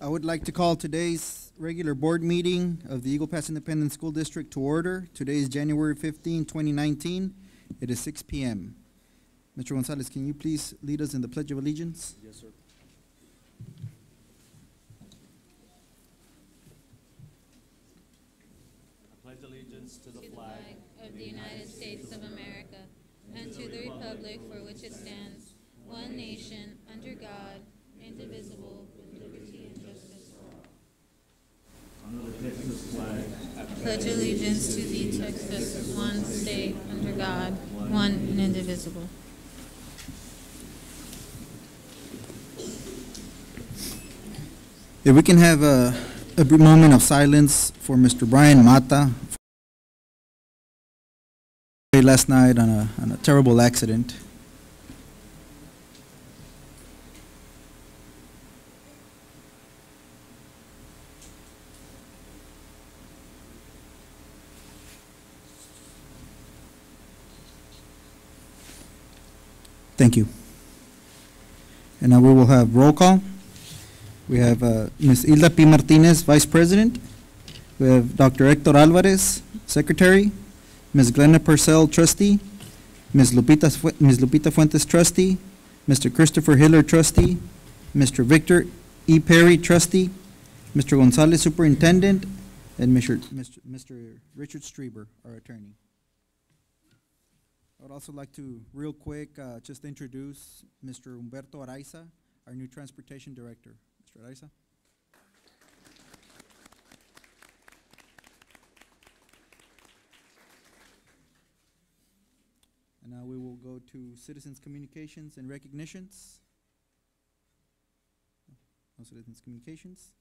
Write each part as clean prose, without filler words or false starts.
I would like to call today's regular board meeting of the Eagle Pass Independent School District to order. Today is January 15, 2019. It is 6 p.m. Mr. Gonzalez, can you please lead us in the Pledge of Allegiance? Yes, sir. I pledge allegiance to the flag of the United States of America and to the republic for which it stands, one nation, under God, indivisible, with liberty and justice for all. under the Texas flag, Pledge allegiance to the Texas, one state, under God, one and indivisible. If we can have a brief moment of silence for Mr. Brian Mata. Last night on a terrible accident. Thank you. And now we will have roll call. We have Ms. Hilda P. Martinez, Vice President. We have Dr. Hector Alvarez, Secretary. Ms. Glenna Purcell, Trustee. Ms. Lupita Fuentes, Trustee. Mr. Christopher Hiller, Trustee. Mr. Victor E. Perry, Trustee. Mr. Gonzalez, Superintendent. And Mr. Richard Strieber, our Attorney. I would also like to, real quick, just introduce Mr. Humberto Araiza, our new Transportation Director. Mr. Araiza. And now we will go to Citizens Communications and Recognitions. No Citizens Communications.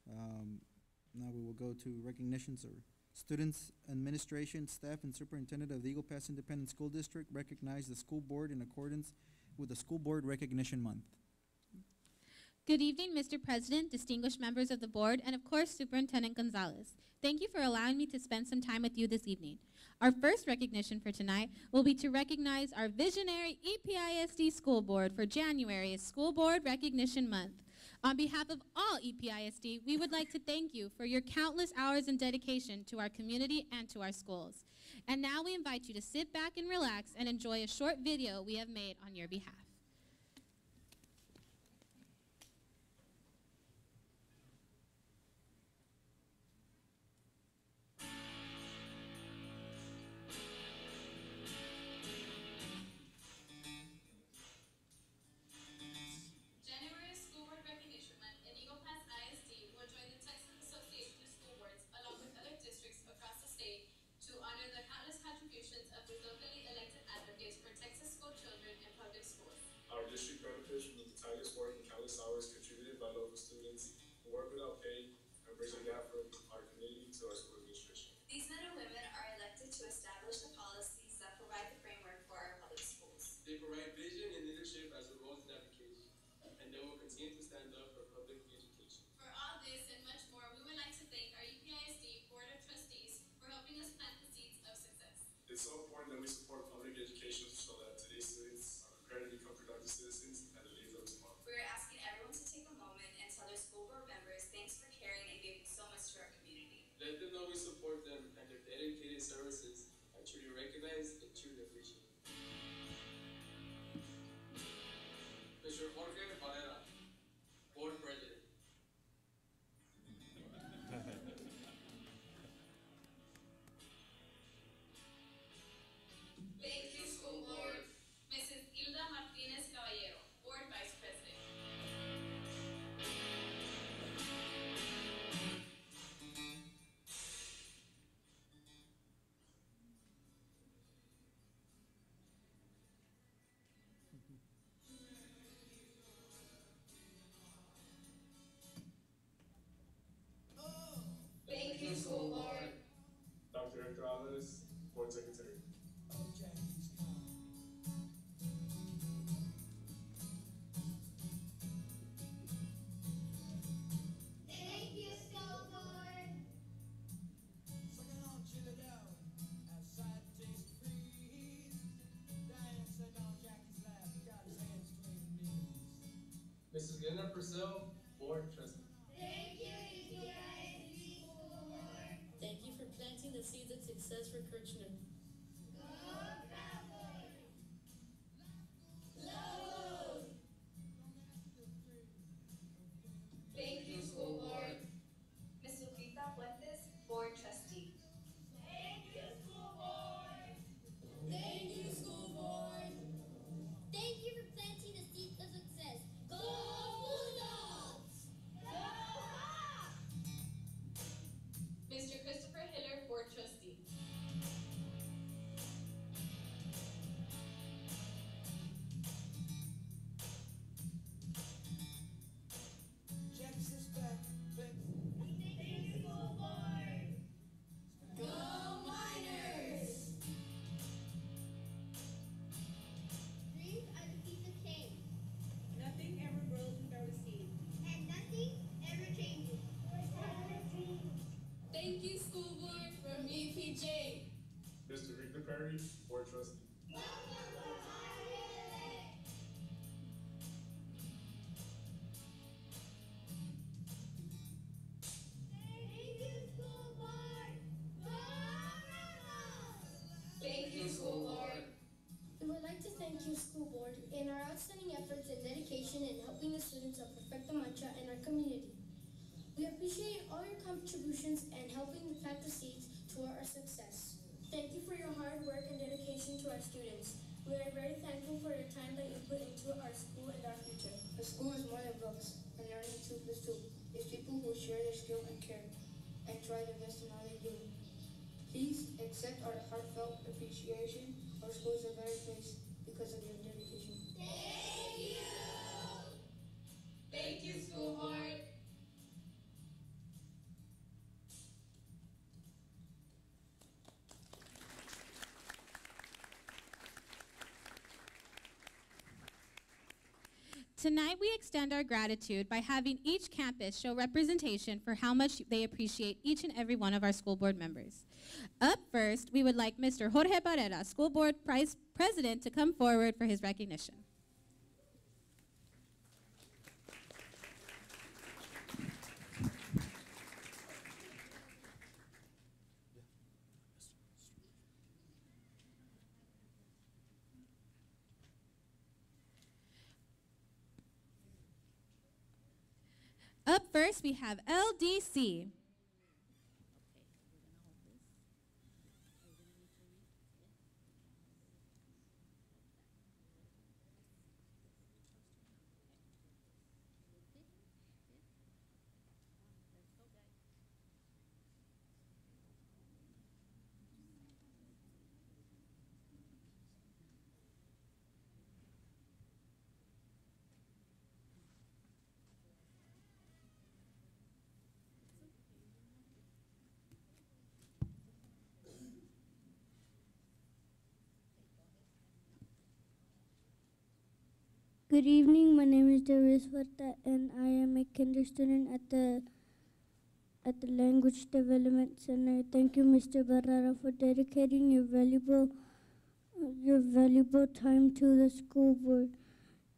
Now we will go to recognitions or students, administration, staff, and superintendent of the Eagle Pass Independent School District recognize the school board in accordance with the School Board Recognition Month. Good evening, Mr. President, distinguished members of the board, and of course, Superintendent Gonzalez. Thank you for allowing me to spend some time with you this evening. Our first recognition for tonight will be to recognize our visionary EPISD School Board for January as School Board Recognition Month. On behalf of all EPISD, we would like to thank you for your countless hours and dedication to our community and to our schools. And now we invite you to sit back and relax and enjoy a short video we have made on your behalf. Our district benefits from the tireless work and countless hours contributed by local students who work without pay and bridge the gap from our community to our school administration. These men and women are elected to establish the policies that provide the framework for our public schools. They provide vision and leadership as well as navigation, and they will continue to stand up for public education. For all this and much more, we would like to thank our EPISD Board of Trustees for helping us plant the seeds of success. It's so important that we support public education so that today's students are prepared to become productive citizens and the leaders of tomorrow. We are asking everyone to take a moment and tell their school board members thanks for caring and giving so much to our community. Let them know we support them and their dedicated services are truly recognized and truly appreciated. Mr. Jorge Barrera, Board President. Thank you, School Board. Mrs. Hilda Martinez Caballero, Board Vice President. Thank you, School Board. Dr. Hector Alvarez, Board Secretary. Thank you, School Board. Mrs. Glenna Purcell, Board Trustee. success for Kirchner. Thank you, School Board. Ms. Lupita Fuentes, Board Trustee. Thank you, School Board! Thank you, School Board! Thank you for planting the seeds of success. Go Bulldogs! Go Hawks! Mr. Christopher Hiller, Board Trustee. Thank you, School Board! Go Miners! Dreams are the seeds of change. Nothing ever grows without a seed. And nothing ever changes. Thank you, School Board, from me, PJ. Mr. Victor Perry, Board Trustee. Thank you, School Board! Go Rebels! Thank you, School Board. We would like to thank you, School Board, in our outstanding efforts and dedication in helping the students of Perfecta Mancha in our community. We appreciate all your contributions and helping to plant the seeds to our success. Thank you for your hard work and dedication to our students. We are very thankful for your time that you put into our school and our future. A school is more than books, and learning 2 + 2 is people who share their skill and care and try their best in all they do. Please accept our heartfelt appreciation. Our school is a better place because of your dedication. Thank you! Thank you, School Board. Tonight, we extend our gratitude by having each campus show representation for how much they appreciate each and every one of our school board members. Up first, we would like Mr. Jorge Barrera, School Board President, to come forward for his recognition. Up first, we have LDC. Good evening, my name is Darius Huerta and I am a kinder student at the Language Development Center. Thank you, Mr. Barrera, for dedicating your valuable time to the school board.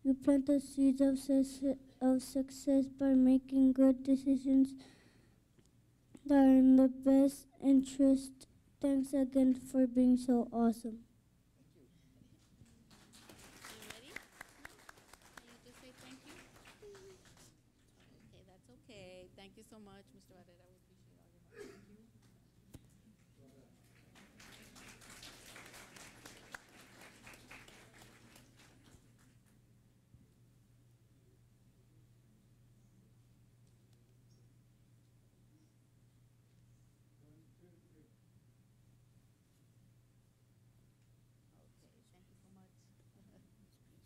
You plant the seeds of success by making good decisions that are in the best interest. Thanks again for being so awesome. Okay, thank you so much, Mr. Barrera. We appreciate all your help. Thank you. Okay,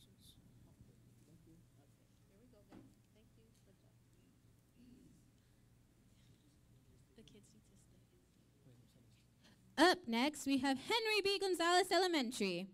thank you so much. Thank you. Okay, here we go, guys. Thank you. Good job. The kids need to stay. Up next, we have Henry B. Gonzalez Elementary.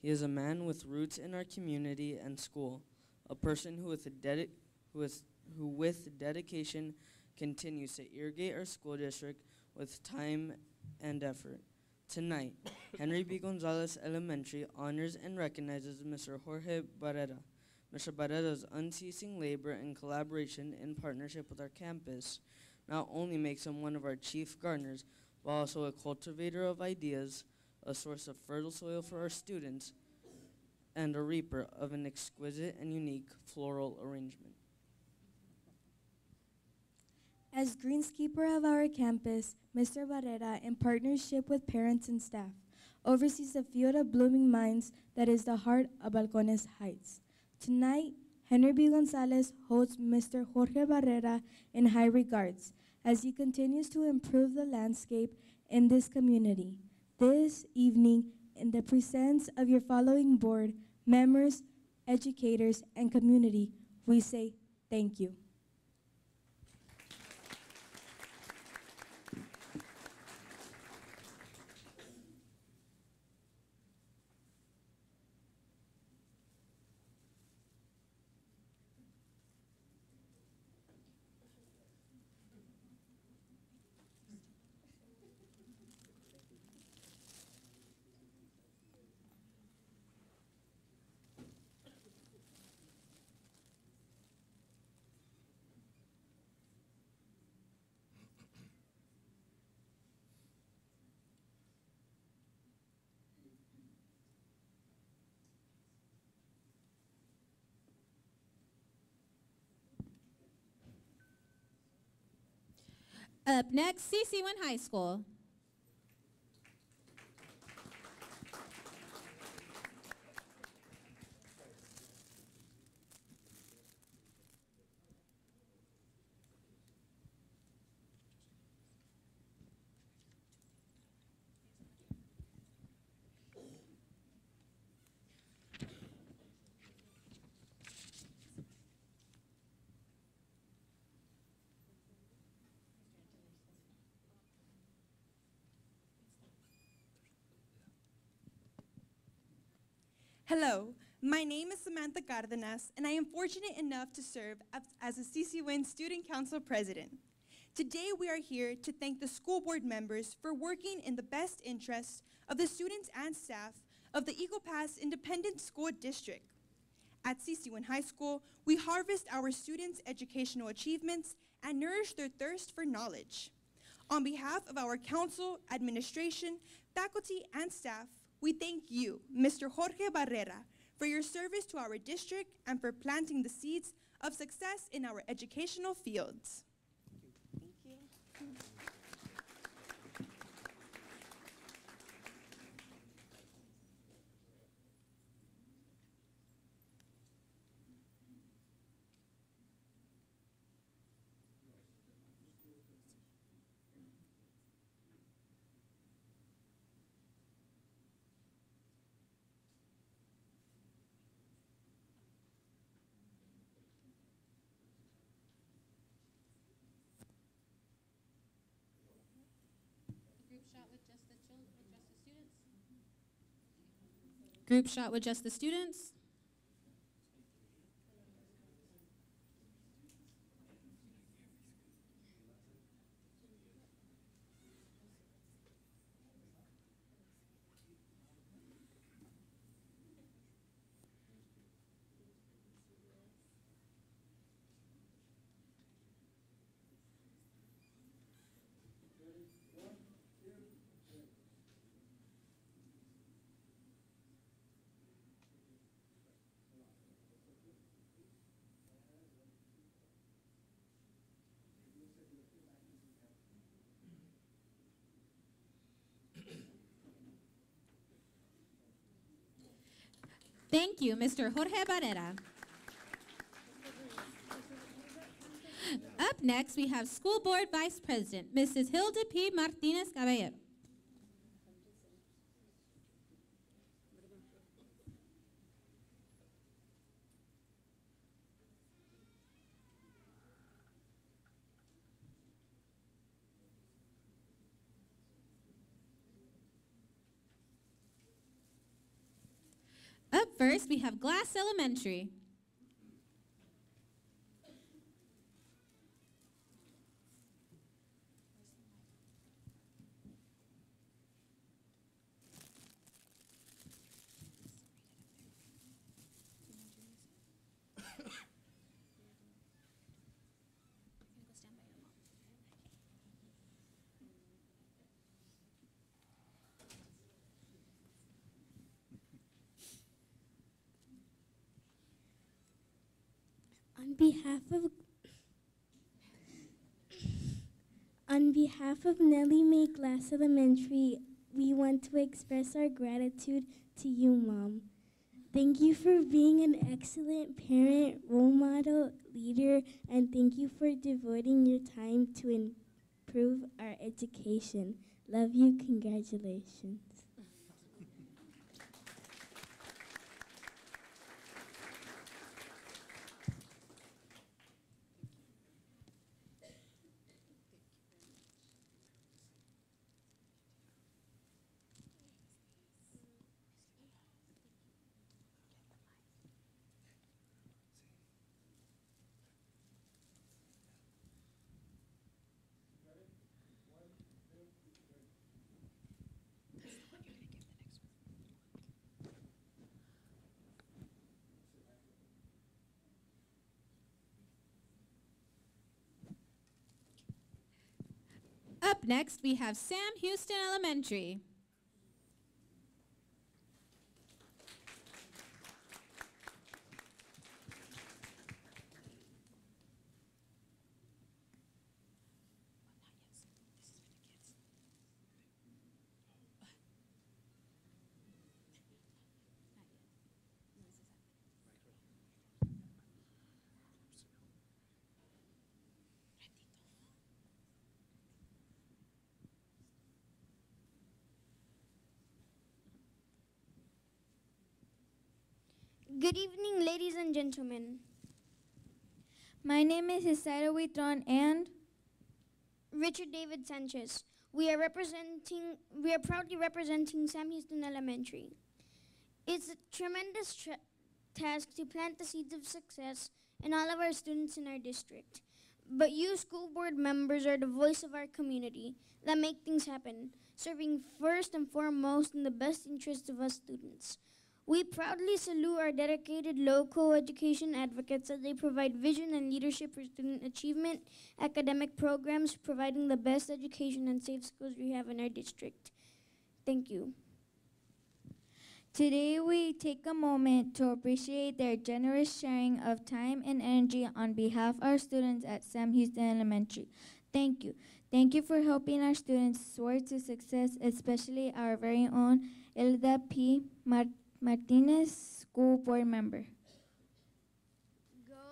He is a man with roots in our community and school, a person who is who with dedication continues to irrigate our school district with time and effort. Tonight, Henry B. Gonzalez Elementary honors and recognizes Mr. Jorge Barrera. Mr. Barrera's unceasing labor and collaboration in partnership with our campus not only makes him one of our chief gardeners, but also a cultivator of ideas, a source of fertile soil for our students, and a reaper of an exquisite and unique floral arrangement. As greenskeeper of our campus, Mr. Barrera, in partnership with parents and staff, oversees the field of blooming minds that is the heart of Balcones Heights. Tonight, Henry B. Gonzalez holds Mr. Jorge Barrera in high regards as he continues to improve the landscape in this community. This evening, in the presence of your following board, members, educators, and community, we say thank you. Up next, CC1 High School. Hello, my name is Samantha Cardenas, and I am fortunate enough to serve as a CCWIN Student Council President. Today, we are here to thank the school board members for working in the best interest of the students and staff of the Eagle Pass Independent School District. At CC1 High School, we harvest our students' educational achievements and nourish their thirst for knowledge. On behalf of our council, administration, faculty, and staff, we thank you, Mr. Jorge Barrera, for your service to our district and for planting the seeds of success in our educational fields. Thank you. Group shot with just the students. Thank you, Mr. Jorge Barrera. Up next, we have School Board Vice President, Mrs. Hilda P. Martinez Caballero. Up first, we have Glass Elementary. behalf of On behalf of Nellie Mae Glass Elementary, we want to express our gratitude to you, Mom. Thank you for being an excellent parent, role model, leader, and thank you for devoting your time to improve our education. Love you. Congratulations. Up next, we have Sam Houston Elementary. Good evening, ladies and gentlemen. My name is Isaira Huitron and Richard David Sanchez. We are proudly representing Sam Houston Elementary. It's a tremendous task to plant the seeds of success in all of our students in our district. But you school board members are the voice of our community that make things happen, serving first and foremost in the best interest of us students. We proudly salute our dedicated local education advocates as they provide vision and leadership for student achievement, academic programs, providing the best education and safe schools we have in our district. Thank you. Today, we take a moment to appreciate their generous sharing of time and energy on behalf of our students at Sam Houston Elementary. Thank you. Thank you for helping our students soar to success, especially our very own Hilda P. Martinez, School Board Member.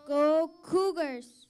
Go Cougars!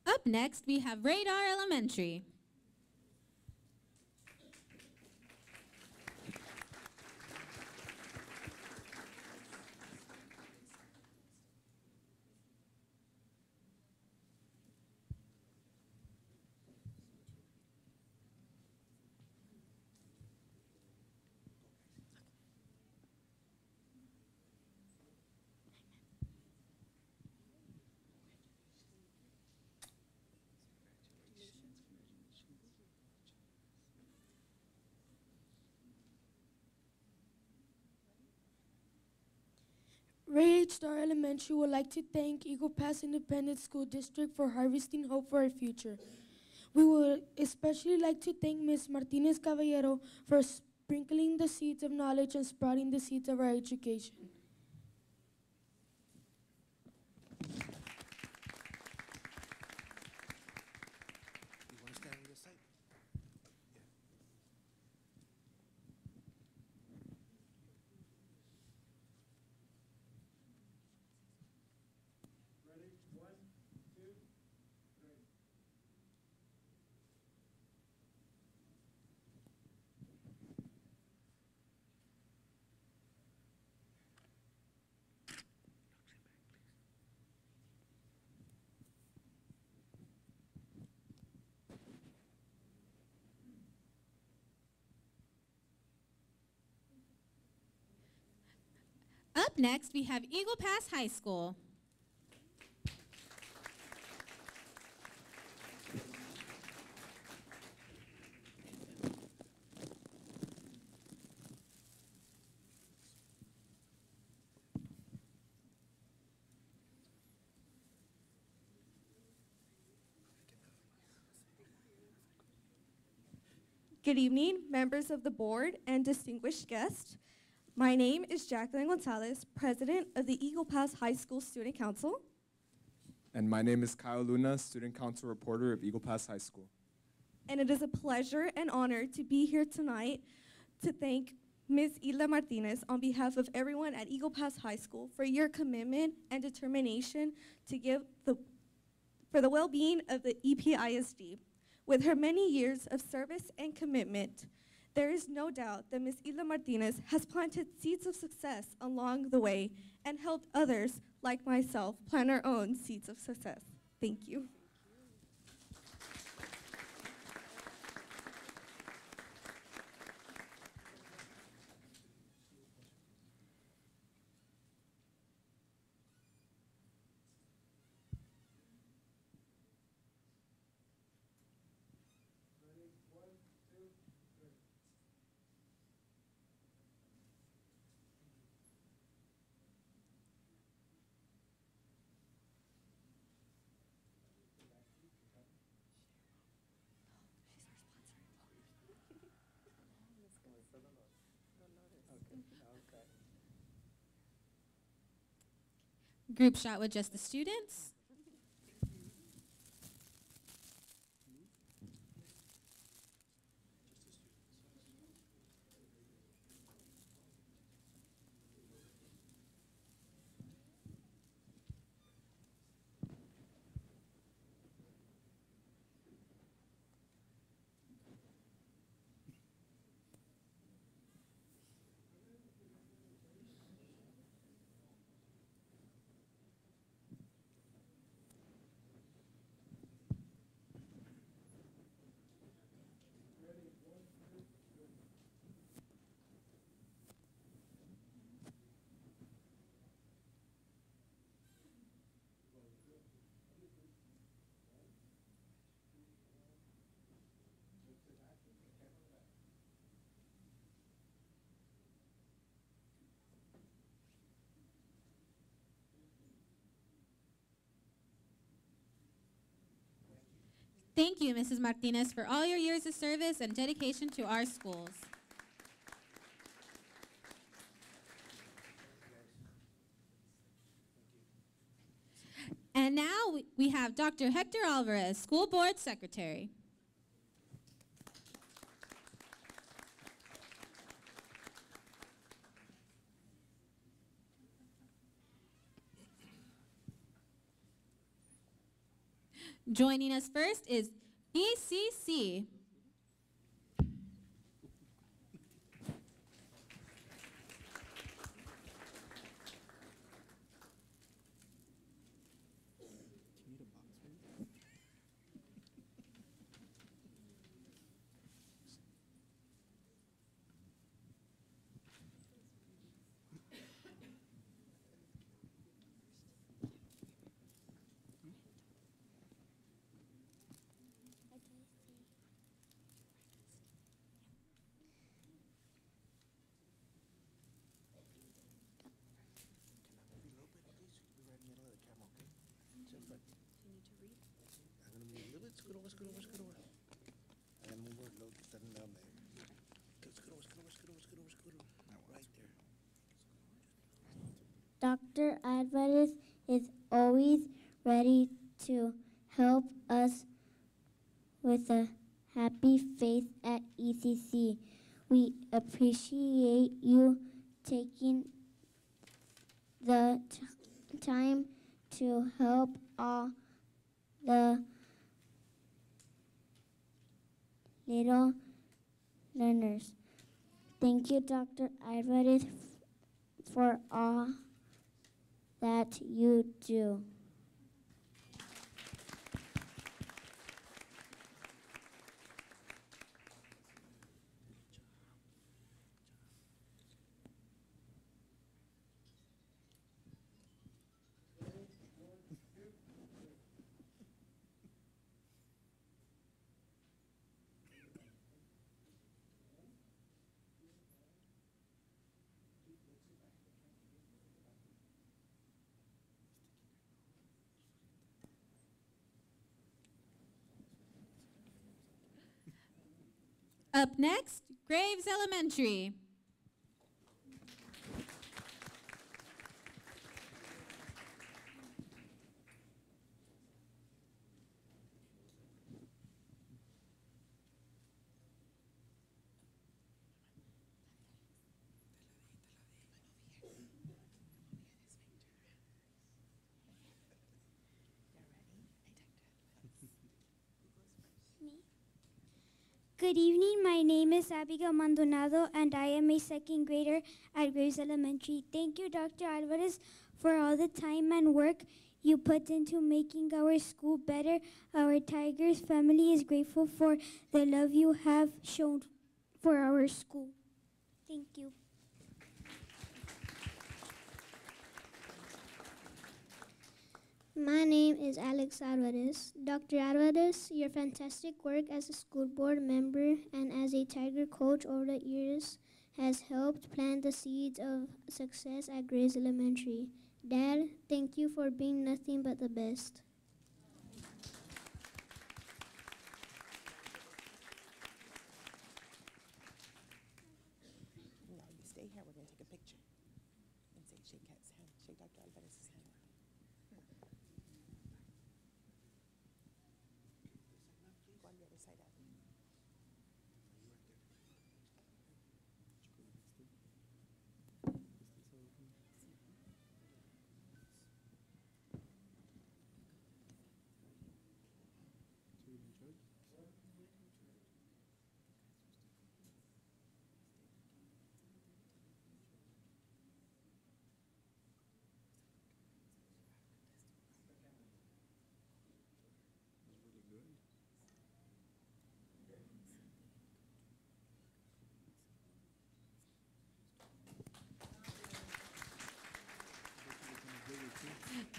Up next, we have Radar Elementary. Ray H. Star Elementary would like to thank Eagle Pass Independent School District for harvesting hope for our future. We would especially like to thank Ms. Martinez Caballero for sprinkling the seeds of knowledge and sprouting the seeds of our education. Up next, we have Eagle Pass High School. Good evening, members of the board and distinguished guests. My name is Jacqueline Gonzalez, president of the Eagle Pass High School Student Council. And my name is Kyle Luna, student council reporter of Eagle Pass High School. And it is a pleasure and honor to be here tonight to thank Ms. Hilda Martinez on behalf of everyone at Eagle Pass High School for your commitment and determination to give for the well-being of the EPISD. With her many years of service and commitment, there is no doubt that Ms. Hilda Martinez has planted seeds of success along the way and helped others, like myself, plant our own seeds of success. Thank you. Group shot with just the students. Thank you, Mrs. Martinez, for all your years of service and dedication to our schools. And now we have Dr. Hector Alvarez, School Board Secretary. Joining us first is ECC. Dr. Alvarez is always ready to help us with a happy face at ECC. We appreciate you taking the time to help all the little learners. Thank you, Dr. Alvarez, for all that you do. Up next, Graves Elementary. Good evening. My name is Abigail Maldonado, and I am a second grader at Graves Elementary. Thank you, Dr. Alvarez, for all the time and work you put into making our school better. Our Tigers family is grateful for the love you have shown for our school. Thank you. My name is Alex Alvarez. Dr. Alvarez, your fantastic work as a school board member and as a Tiger coach over the years has helped plant the seeds of success at Grace Elementary. Dad, thank you for being nothing but the best. No, you stay here. We're going to take a picture. And say, shake Kat's hand. Shake Dr. Alvarez's hand. Go on the other side, Abby.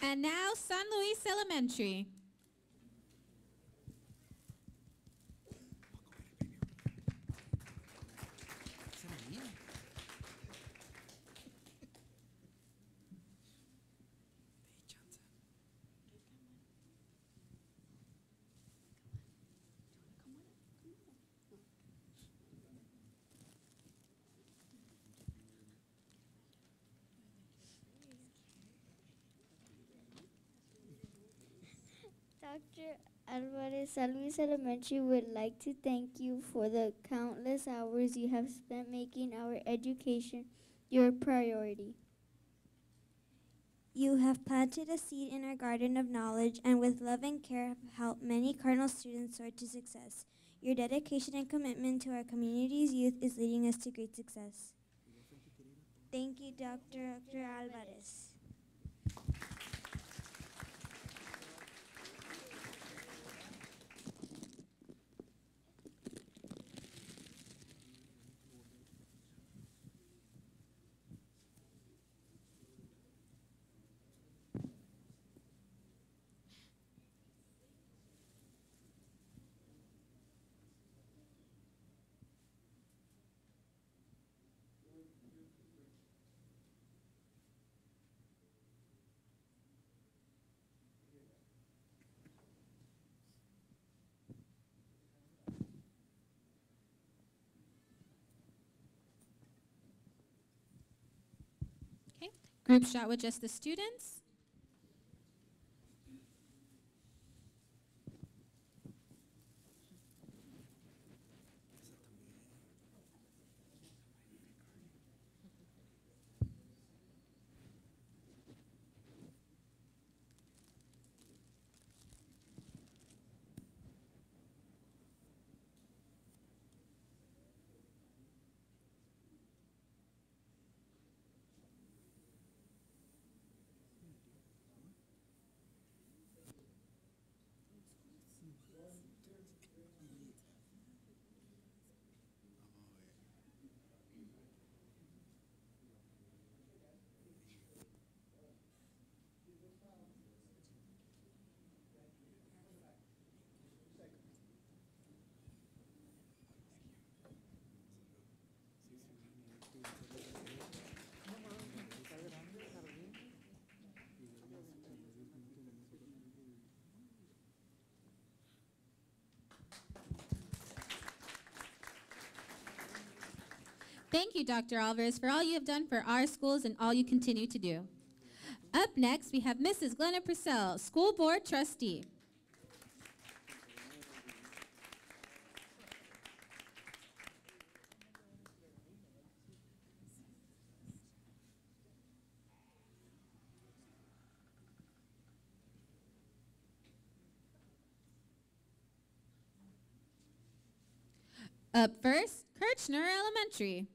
And now, San Luis Elementary. Dr. Alvarez, San Luis Elementary would like to thank you for the countless hours you have spent making our education your priority. You have planted a seed in our garden of knowledge and with love and care have helped many Cardinal students soar to success. Your dedication and commitment to our community's youth is leading us to great success. Thank you, Dr. Alvarez. Okay, group shot with just the students. Thank you, Dr. Alvarez, for all you have done for our schools and all you continue to do. Up next, we have Mrs. Glenna Purcell, School Board Trustee. Up first, Kirchner Elementary.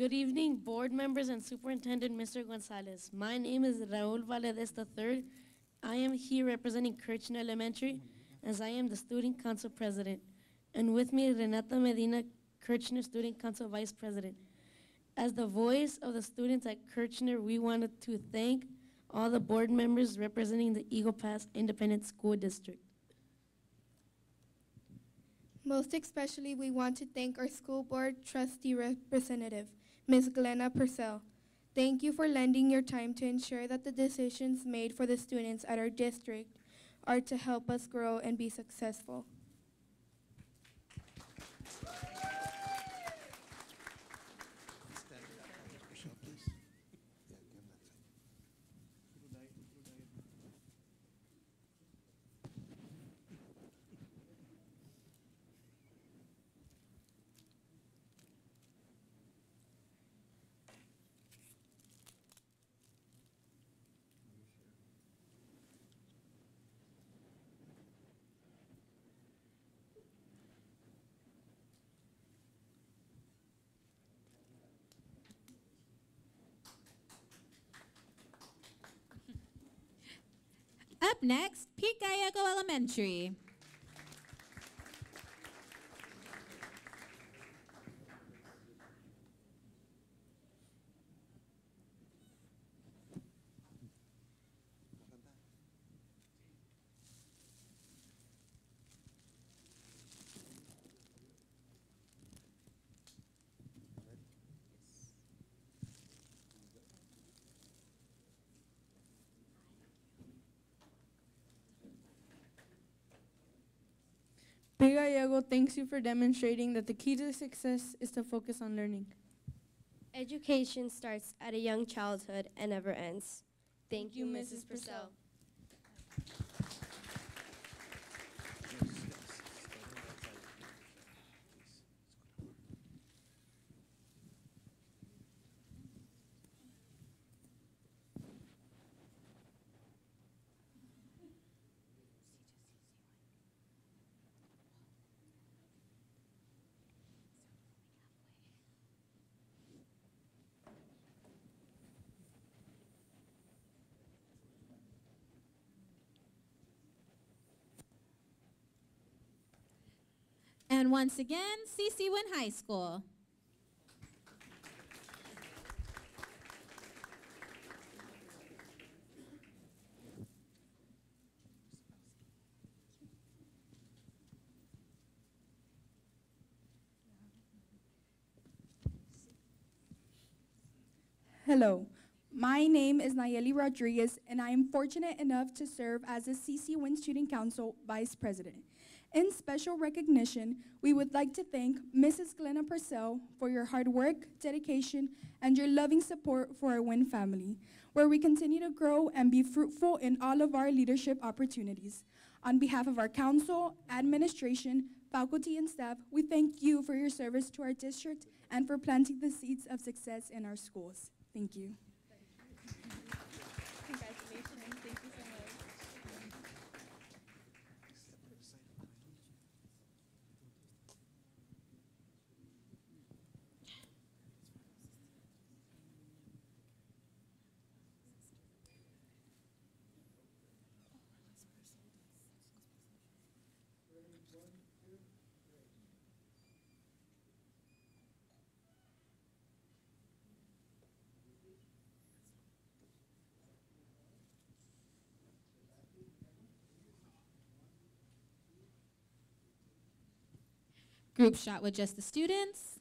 Good evening, board members and Superintendent Mr. Gonzalez. My name is Raul Valadez III. I am here representing Kirchner Elementary as I am the Student Council President. And with me, Renata Medina, Kirchner Student Council Vice President. As the voice of the students at Kirchner, we wanted to thank all the board members representing the Eagle Pass Independent School District. Most especially, we want to thank our school board trustee representative, Ms. Glenna Purcell. Thank you for lending your time to ensure that the decisions made for the students at our district are to help us grow and be successful. Up next, Pete Gallego Elementary. Big Gallego thanks you for demonstrating that the key to success is to focus on learning. Education starts at a young childhood and never ends. Thank you, Mrs. Purcell. And once again, CC Wynn High School. Hello, my name is Nayeli Rodriguez, and I am fortunate enough to serve as a CC Wynn Student Council Vice President. In special recognition, we would like to thank Mrs. Glenna Purcell for your hard work, dedication, and your loving support for our Wynn family, where we continue to grow and be fruitful in all of our leadership opportunities. On behalf of our council, administration, faculty, and staff, we thank you for your service to our district and for planting the seeds of success in our schools. Thank you. Congratulations. Thank you so much. Group shot with just the students.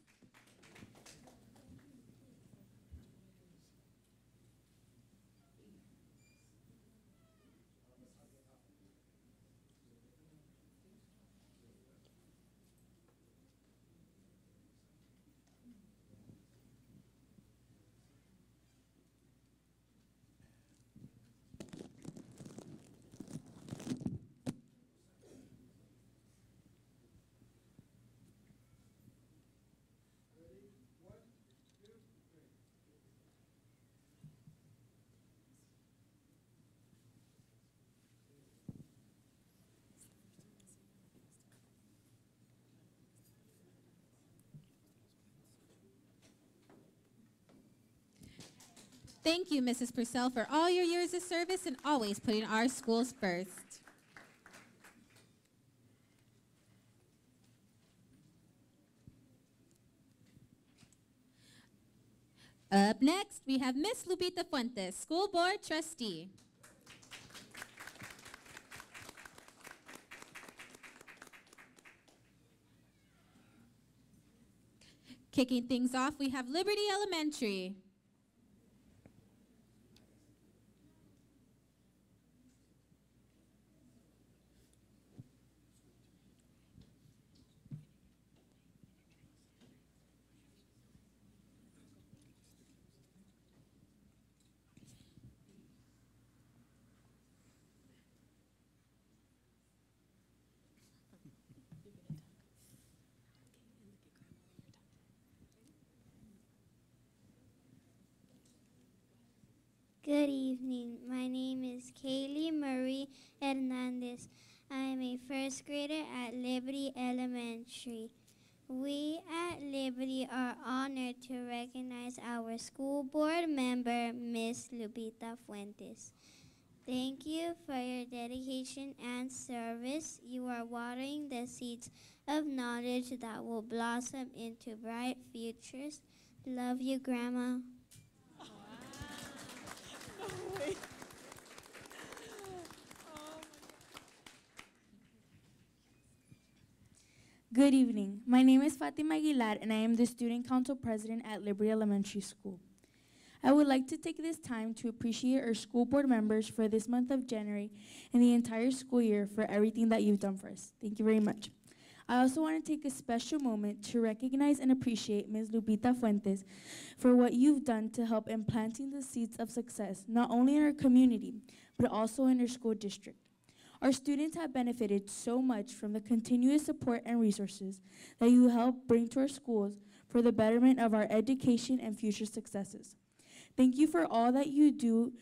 Thank you, Mrs. Purcell, for all your years of service and always putting our schools first. Up next, we have Miss Lupita Fuentes, School Board Trustee. Kicking things off, we have Liberty Elementary. Good evening. My name is Kaylee Marie Hernandez. I am a first grader at Liberty Elementary. We at Liberty are honored to recognize our school board member, Miss Lupita Fuentes. Thank you for your dedication and service. You are watering the seeds of knowledge that will blossom into bright futures. Love you, Grandma. Good evening. My name is Fatima Aguilar, and I am the Student Council President at Liberty Elementary School. I would like to take this time to appreciate our school board members for this month of January and the entire school year for everything that you've done for us. Thank you very much. I also want to take a special moment to recognize and appreciate Ms. Lupita Fuentes for what you've done to help in planting the seeds of success, not only in our community, but also in our school district. Our students have benefited so much from the continuous support and resources that you help bring to our schools for the betterment of our education and future successes. Thank you for all that you do.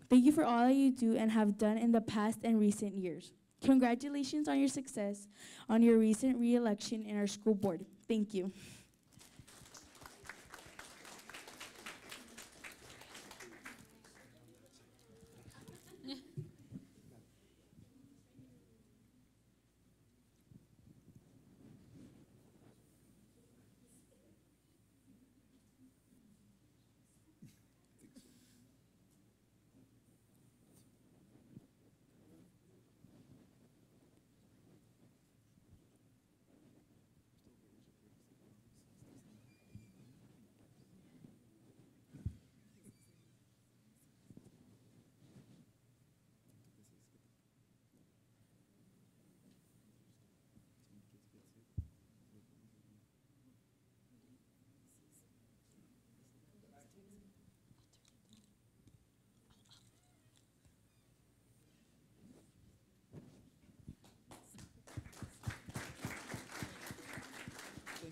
Thank you for all that you do and have done in the past and recent years. Congratulations on your success on your recent re-election in our school board. Thank you.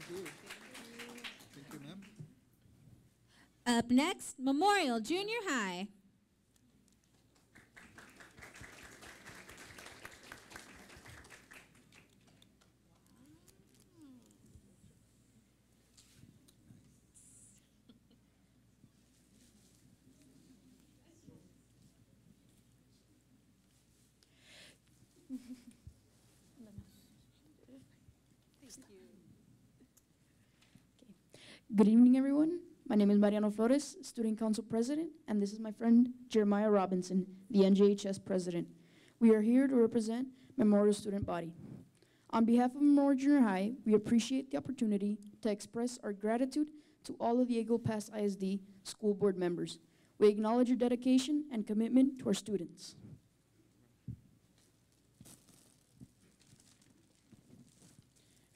Thank you, ma'am. Up next, Memorial Junior High. Good evening, everyone. My name is Mariano Flores, Student Council President, and this is my friend Jeremiah Robinson, the NJHS President. We are here to represent Memorial Student Body. On behalf of Memorial Junior High, we appreciate the opportunity to express our gratitude to all of the Eagle Pass ISD school board members. We acknowledge your dedication and commitment to our students.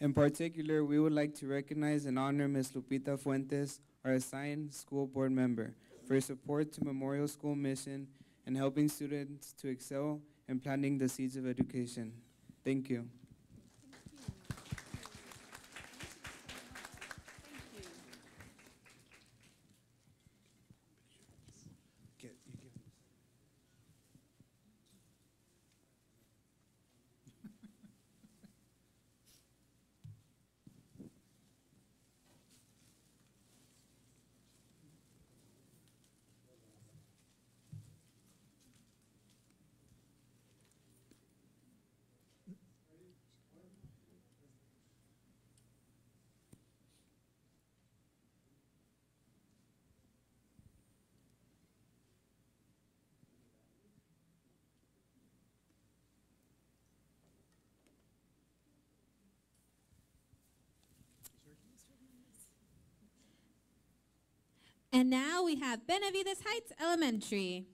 In particular, we would like to recognize and honor Ms. Lupita Fuentes, our assigned school board member, for her support to Memorial School mission and helping students to excel and planting the seeds of education. Thank you. And now we have Benavides Heights Elementary.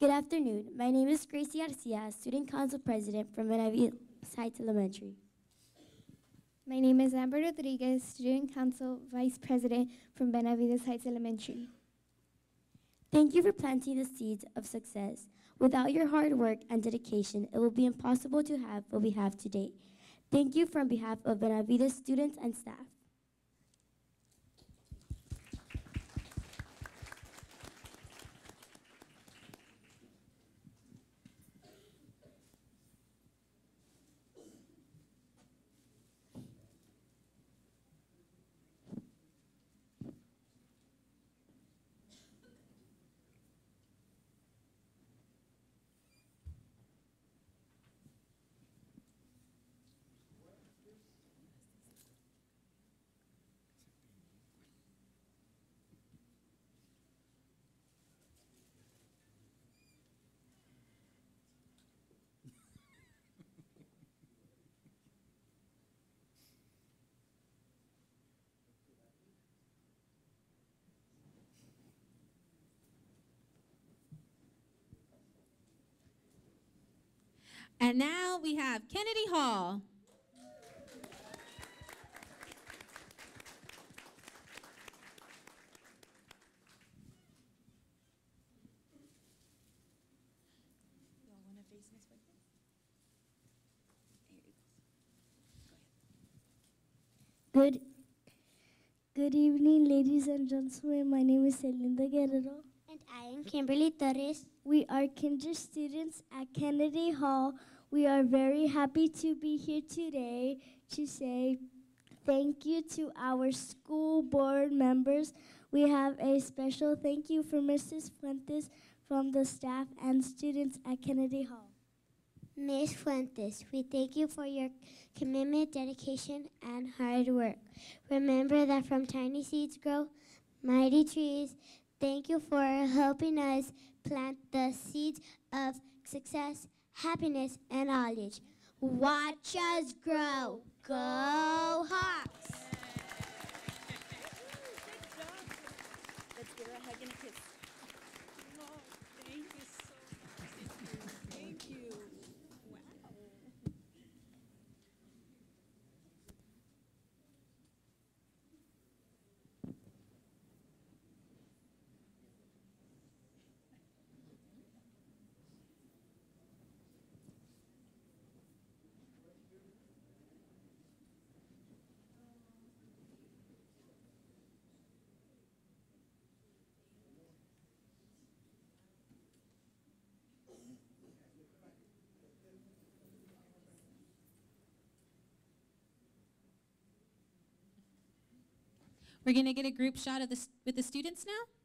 Good afternoon. My name is Gracie Garcia, Student Council President from Benavides Heights Elementary. My name is Amber Rodriguez, Student Council Vice President from Benavides Heights Elementary. Thank you for planting the seeds of success. Without your hard work and dedication, it will be impossible to have what we have today. Thank you from behalf of Benavides students and staff. And now we have Kennedy Hall. Good evening, ladies and gentlemen. My name is Celinda Guerrero. And I am Kimberly Torres. We are kinder students at Kennedy Hall. We are very happy to be here today to say thank you to our school board members. We have a special thank you for Mrs. Fuentes from the staff and students at Kennedy Hall. Ms. Fuentes, we thank you for your commitment, dedication, and hard work. Remember that from tiny seeds grow mighty trees. Thank you for helping us plant the seeds of success, happiness, and knowledge. Watch us grow. Go Hawks! Let's give her a hug and a kiss. Oh, thank you so much. Thank you. Wow. We're going to get a group shot of with the students now.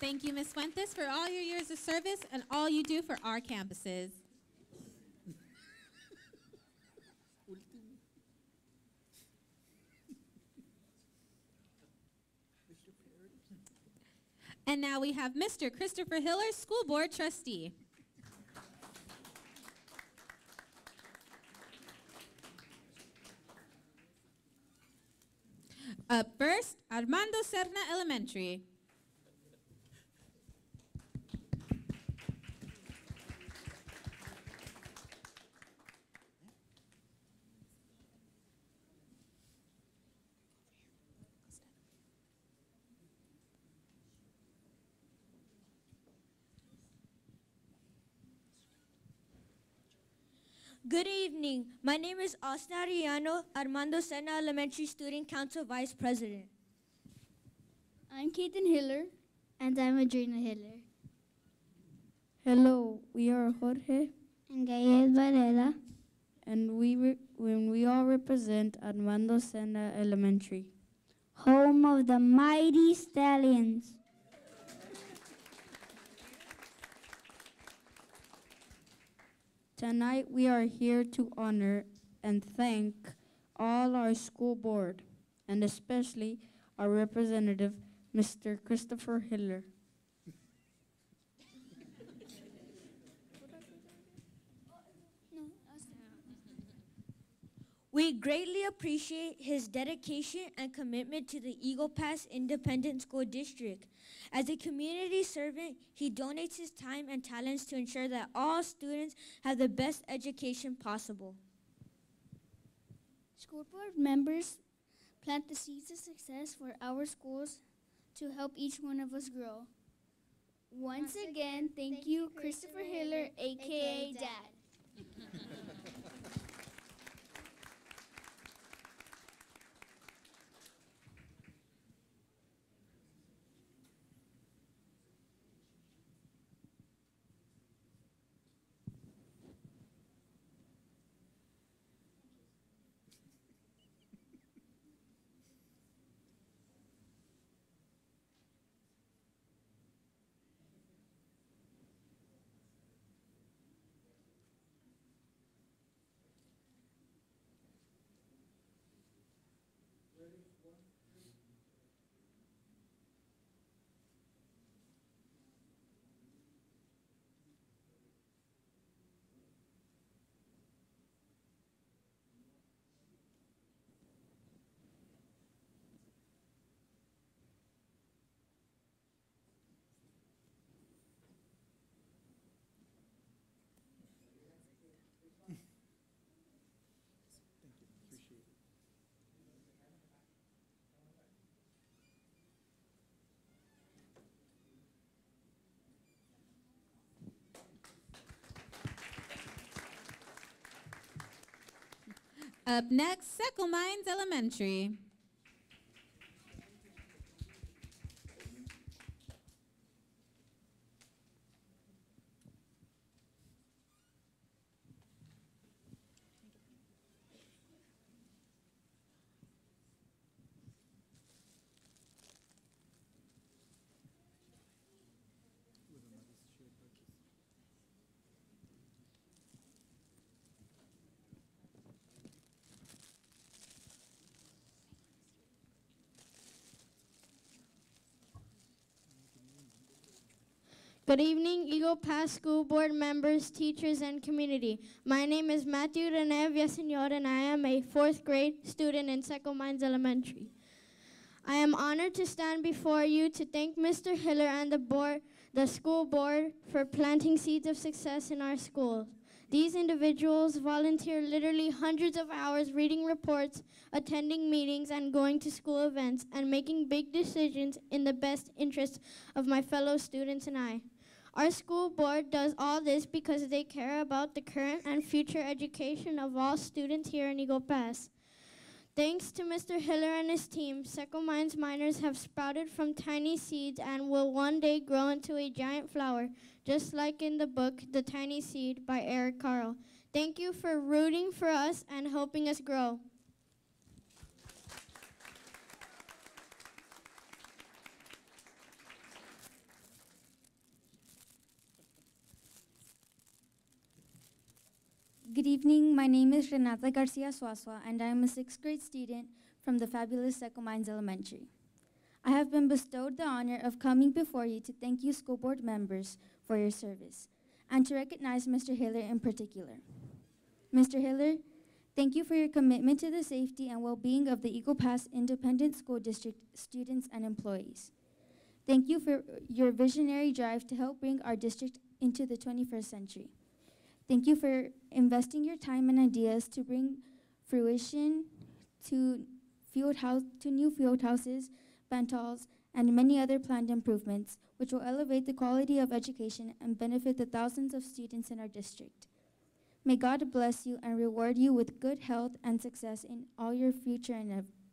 Thank you, Ms. Fuentes, for all your years of service and all you do for our campuses. And now we have Mr. Christopher Hiller, School Board Trustee. Up first, Armando Serna Elementary. Good evening. My name is Austin Ariano, Armando Sena Elementary Student Council Vice President. I'm Keaton Hiller. And I'm Adrena Hiller. Hello, we are Jorge And Gael Varela. and we all represent Armando Sena Elementary. Home of the mighty stallions. Tonight we are here to honor and thank all our school board and especially our representative, Mr. Christopher Hiller. We greatly appreciate his dedication and commitment to the Eagle Pass Independent School District. As a community servant, he donates his time and talents to ensure that all students have the best education possible. School board members plant the seeds of success for our schools to help each one of us grow. Once again, thank you, Christopher Hiller, aka Dad. Up next, Seckle Mines Elementary. Good evening, Eagle Pass School Board members, teachers, and community. My name is Matthew Rene Villaseñor, and I am a 4th grade student in Seco Mines Elementary. I am honored to stand before you to thank Mr. Hiller and the school board for planting seeds of success in our schools. These individuals volunteer literally hundreds of hours reading reports, attending meetings, and going to school events, and making big decisions in the best interest of my fellow students and I. Our school board does all this because they care about the current and future education of all students here in Eagle Pass. Thanks to Mr. Hiller and his team, Seco Mines miners have sprouted from tiny seeds and will one day grow into a giant flower, just like in the book, The Tiny Seed by Eric Carle. Thank you for rooting for us and helping us grow. Good evening, my name is Renata Garcia Suasua, and I am a 6th grade student from the fabulous Seco Mines Elementary. I have been bestowed the honor of coming before you to thank you school board members for your service, and to recognize Mr. Hiller in particular. Mr. Hiller, thank you for your commitment to the safety and well-being of the Eagle Pass Independent School District students and employees. Thank you for your visionary drive to help bring our district into the 21st century. Thank you for investing your time and ideas to bring fruition to new field houses, band halls, and many other planned improvements, which will elevate the quality of education and benefit the thousands of students in our district. May God bless you and reward you with good health and success in all your future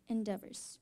endeavors.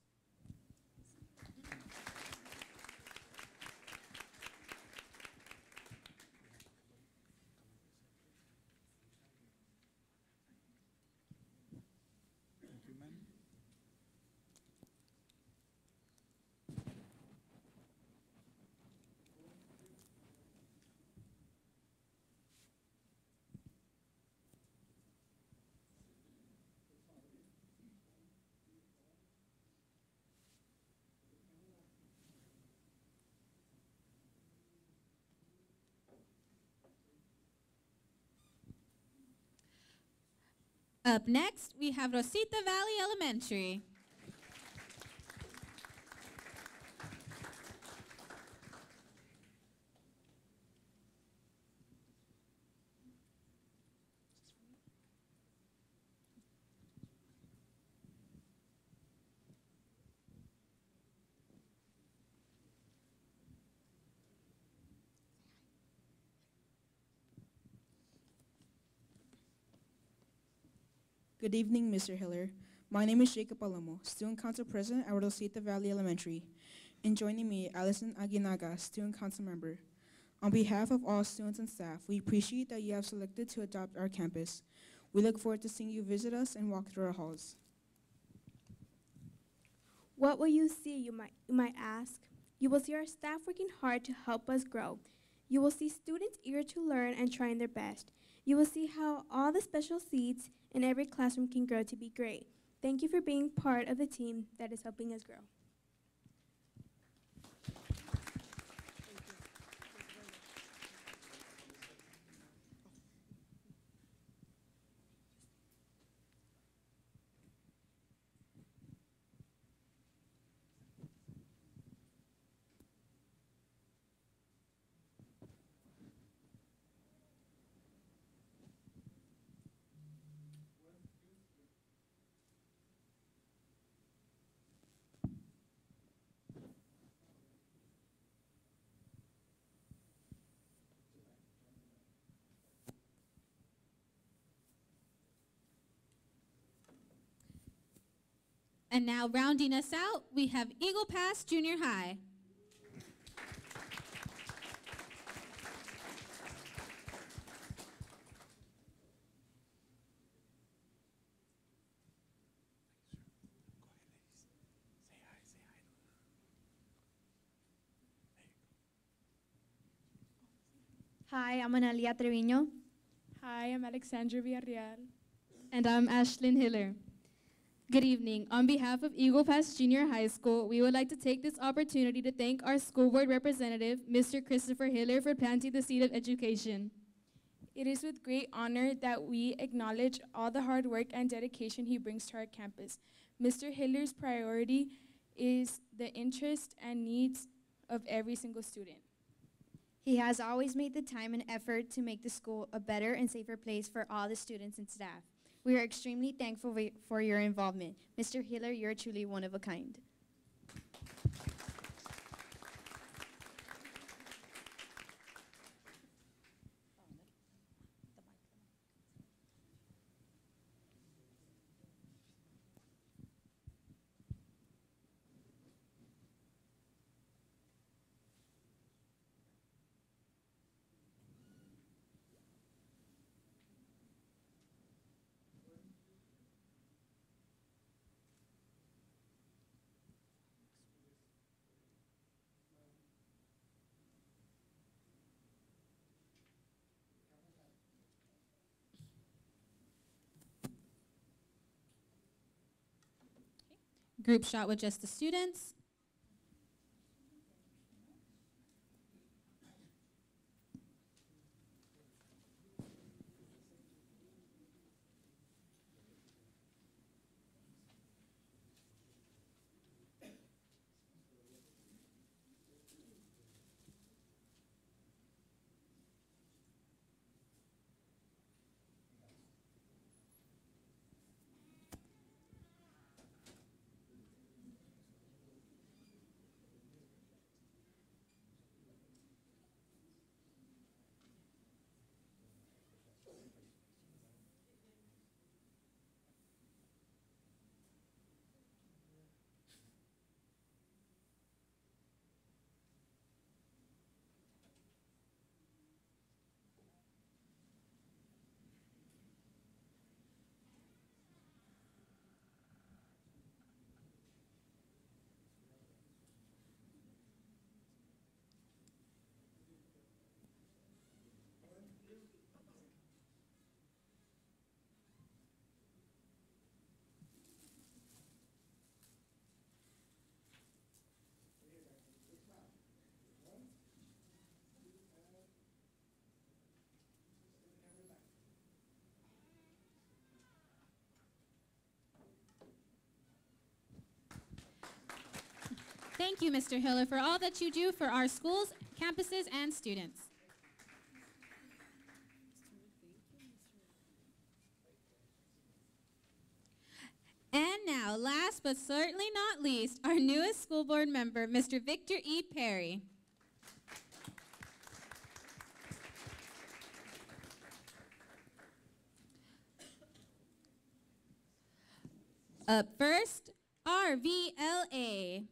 Up next, we have Rosita Valley Elementary. Good evening, Mr. Hiller. My name is Jacob Palomo, Student Council President at Rosita Valley Elementary. And joining me, Allison Aguinaga, Student Council Member. On behalf of all students and staff, we appreciate that you have selected to adopt our campus. We look forward to seeing you visit us and walk through our halls. What will you see, you might ask? You will see our staff working hard to help us grow. You will see students eager to learn and trying their best. You will see how all the special seeds in every classroom can grow to be great. Thank you for being part of the team that is helping us grow. And now rounding us out, we have Eagle Pass Junior High. Hi, I'm Analia Treviño. Hi, I'm Alexandra Villarreal. And I'm Ashlyn Hiller. Good evening. On behalf of Eagle Pass Junior High School, we would like to take this opportunity to thank our school board representative, Mr. Christopher Hiller, for planting the seed of education. It is with great honor that we acknowledge all the hard work and dedication he brings to our campus. Mr. Hiller's priority is the interest and needs of every single student. He has always made the time and effort to make the school a better and safer place for all the students and staff. We are extremely thankful for your involvement. Mr. Hiller, you're truly one of a kind. Group shot with just the students. Thank you, Mr. Hiller, for all that you do for our schools, campuses, and students. And now, last but certainly not least, our newest school board member, Mr. Victor E. Perry. Up first, RVLA.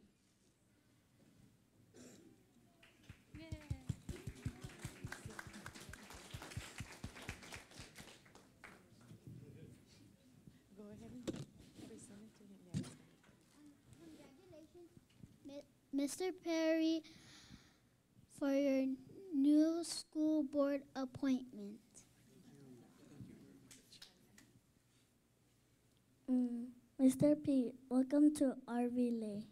Mr. Perry, for your new school board appointment. Mr. P, welcome to our relay.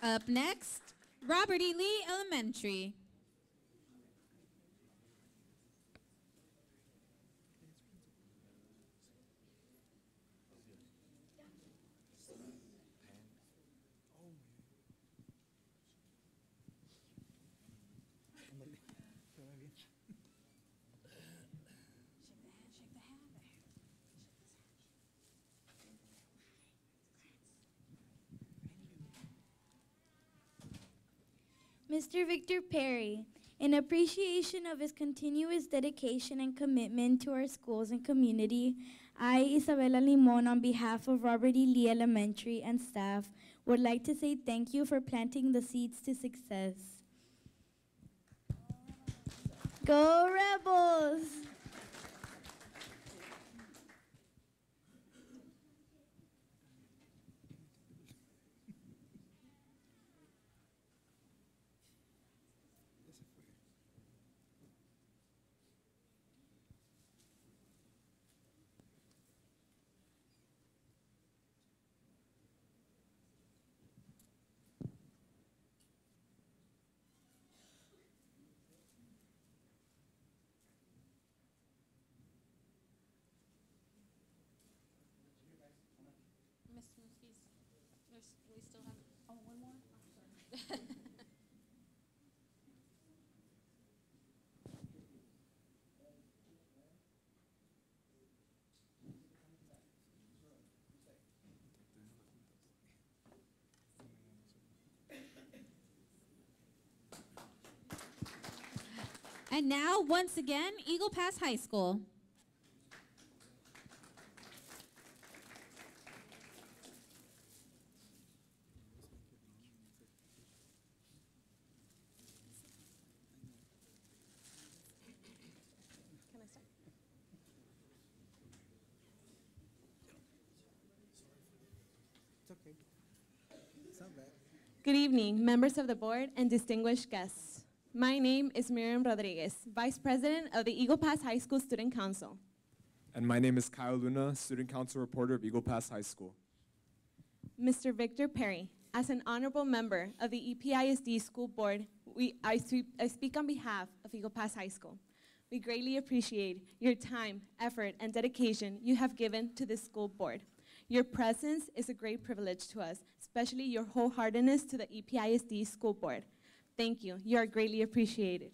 Up next, Robert E. Lee Elementary. Mr. Victor Perry, in appreciation of his continuous dedication and commitment to our schools and community, I, Isabella Limon, on behalf of Robert E. Lee Elementary and staff, would like to say thank you for planting the seeds to success. Go Rebels! Miss Moofy's, we still have, oh, one more? Oh, sorry. And now, once again, Eagle Pass High School. Can I start? It's okay. It's not bad. Good evening, members of the board and distinguished guests. My name is Miriam Rodriguez, Vice President of the Eagle Pass High School Student Council. And my name is Kyle Luna, Student Council Reporter of Eagle Pass High School. Mr. Victor Perry, as an honorable member of the EPISD School Board, I speak on behalf of Eagle Pass High School. We greatly appreciate your time, effort, and dedication you have given to this school board. Your presence is a great privilege to us, especially your wholeheartedness to the EPISD School Board. Thank you. You are greatly appreciated.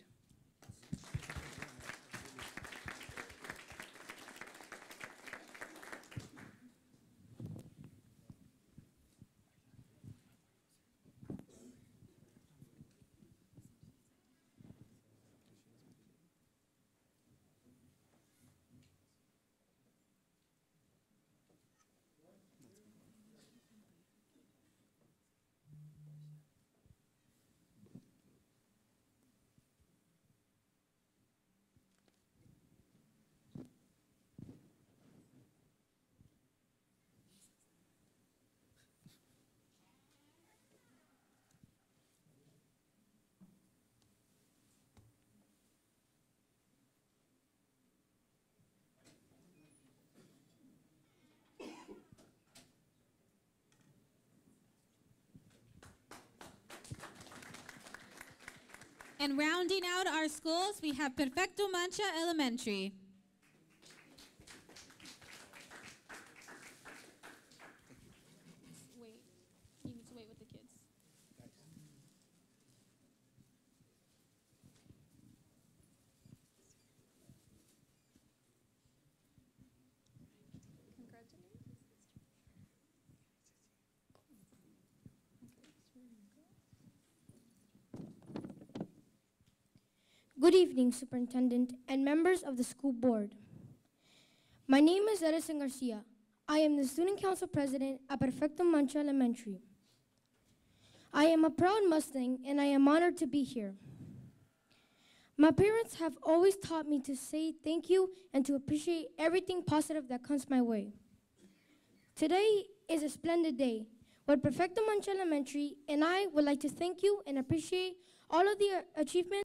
And rounding out our schools, we have Perfecto Mancha Elementary. Wait, you need to wait with the kids. Good evening, Superintendent and members of the school board. My name is Edison Garcia. I am the Student Council President at Perfecto Mancha Elementary. I am a proud Mustang and I am honored to be here. My parents have always taught me to say thank you and to appreciate everything positive that comes my way. Today is a splendid day where Perfecto Mancha Elementary and I would like to thank you and appreciate all of the achievements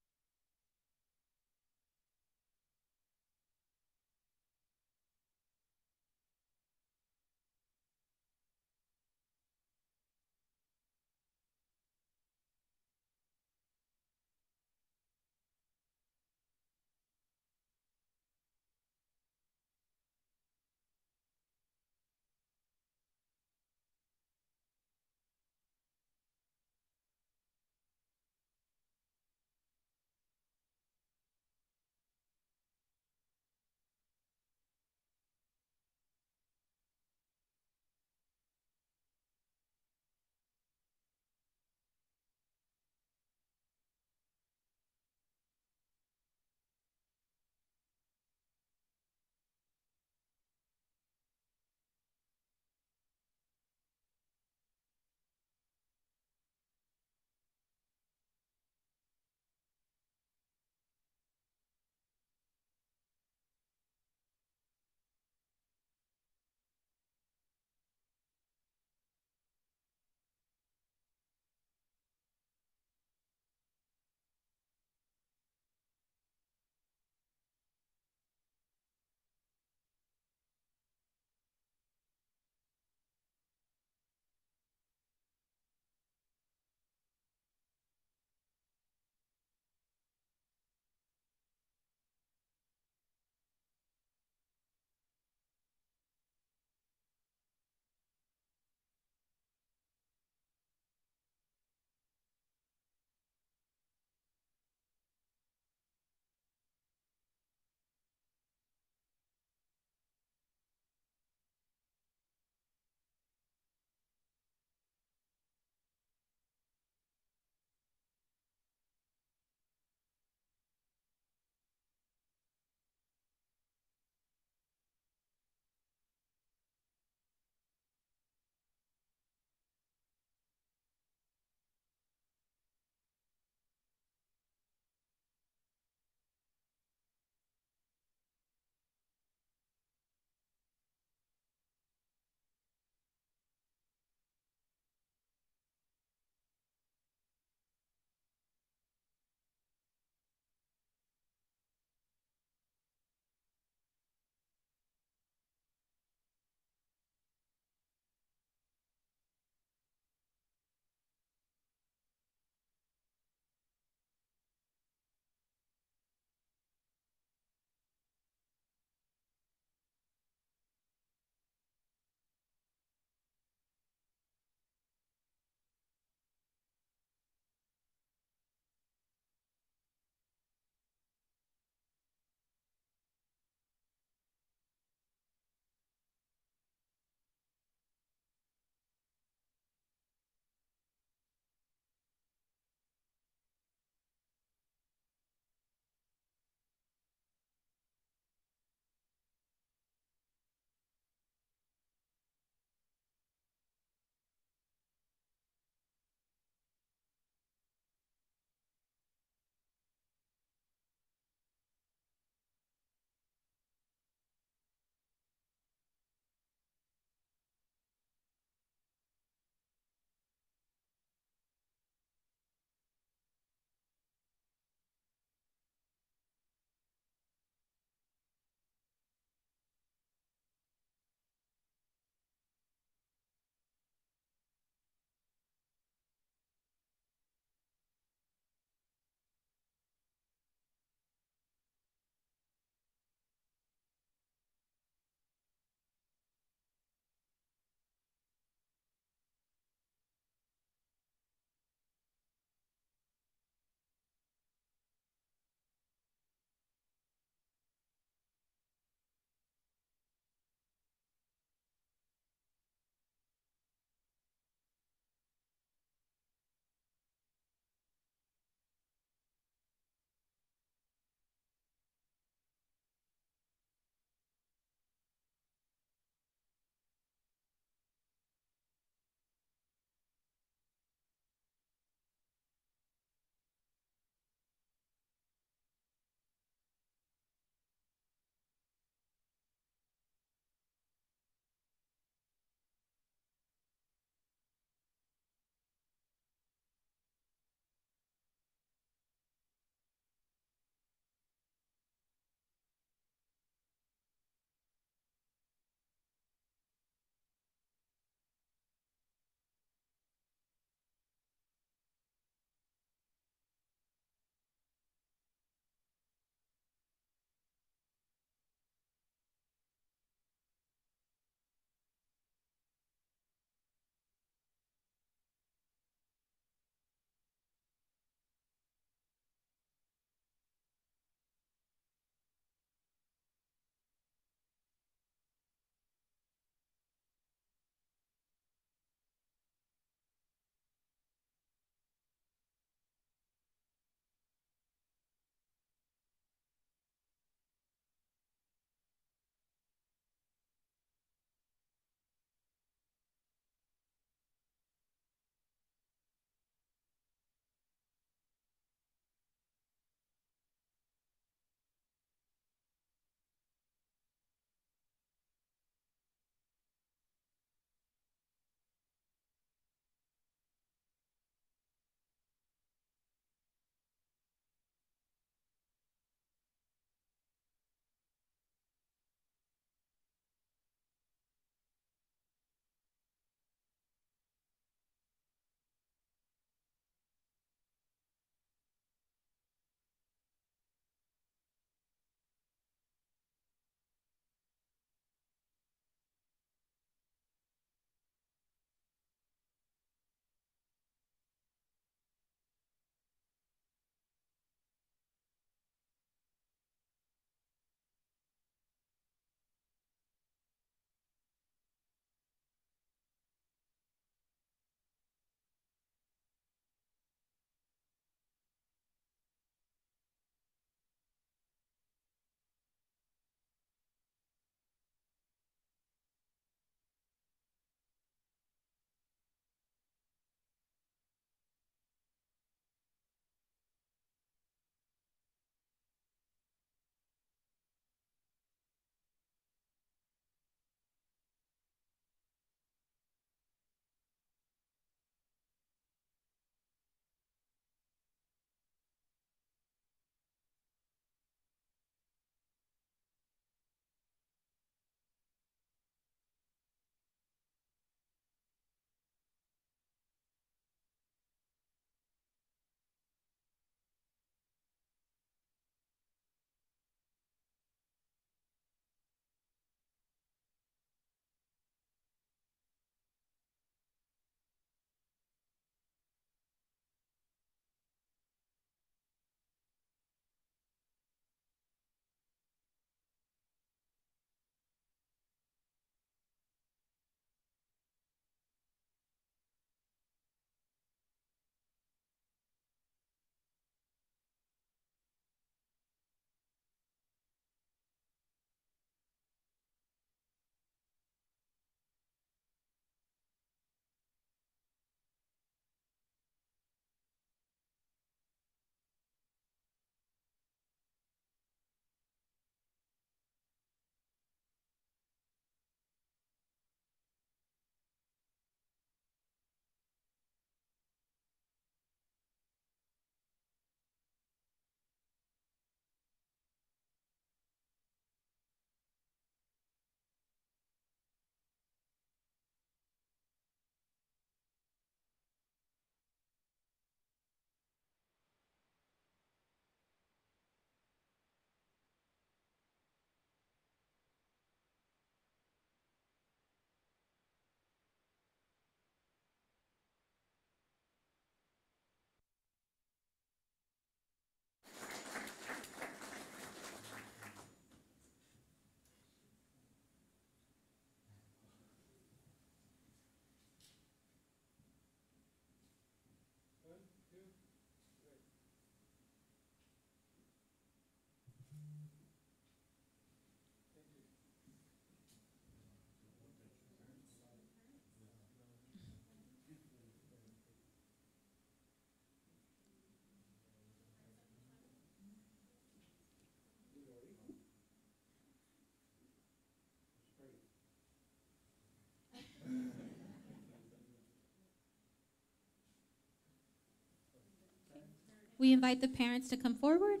We invite the parents to come forward.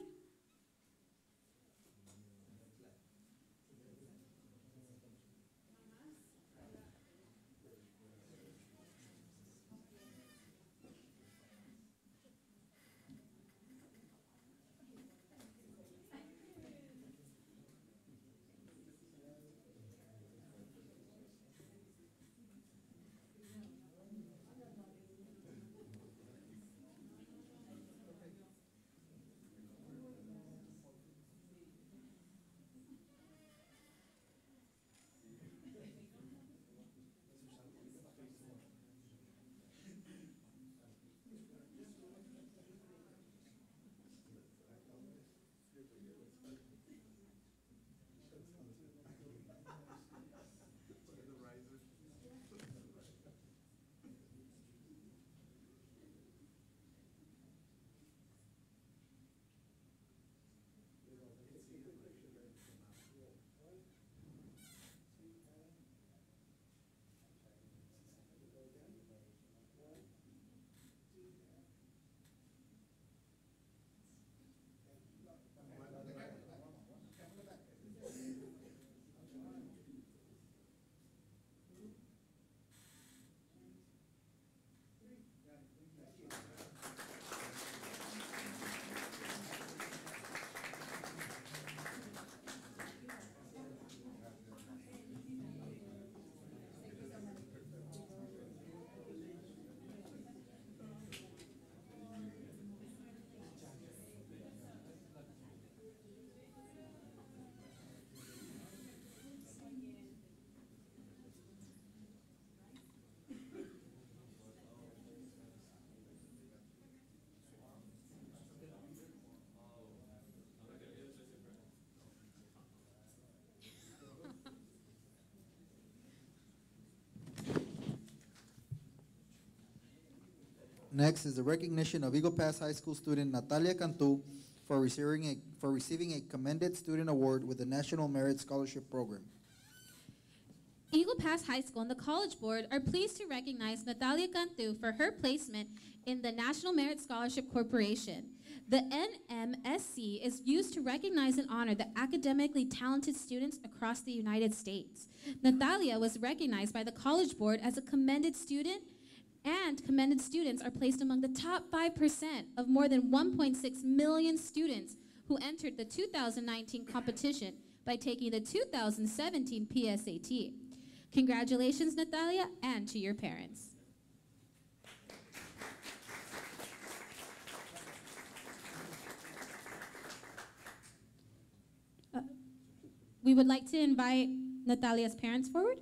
Next is the recognition of Eagle Pass High School student Natalia Cantu for receiving a Commended Student Award with the National Merit Scholarship Program. Eagle Pass High School and the College Board are pleased to recognize Natalia Cantu for her placement in the National Merit Scholarship Corporation. The NMSC is used to recognize and honor the academically talented students across the United States. Natalia was recognized by the College Board as a commended student, and commended students are placed among the top 5% of more than 1.6 million students who entered the 2019 competition by taking the 2017 PSAT. Congratulations, Natalia, and to your parents. We would like to invite Natalia's parents forward.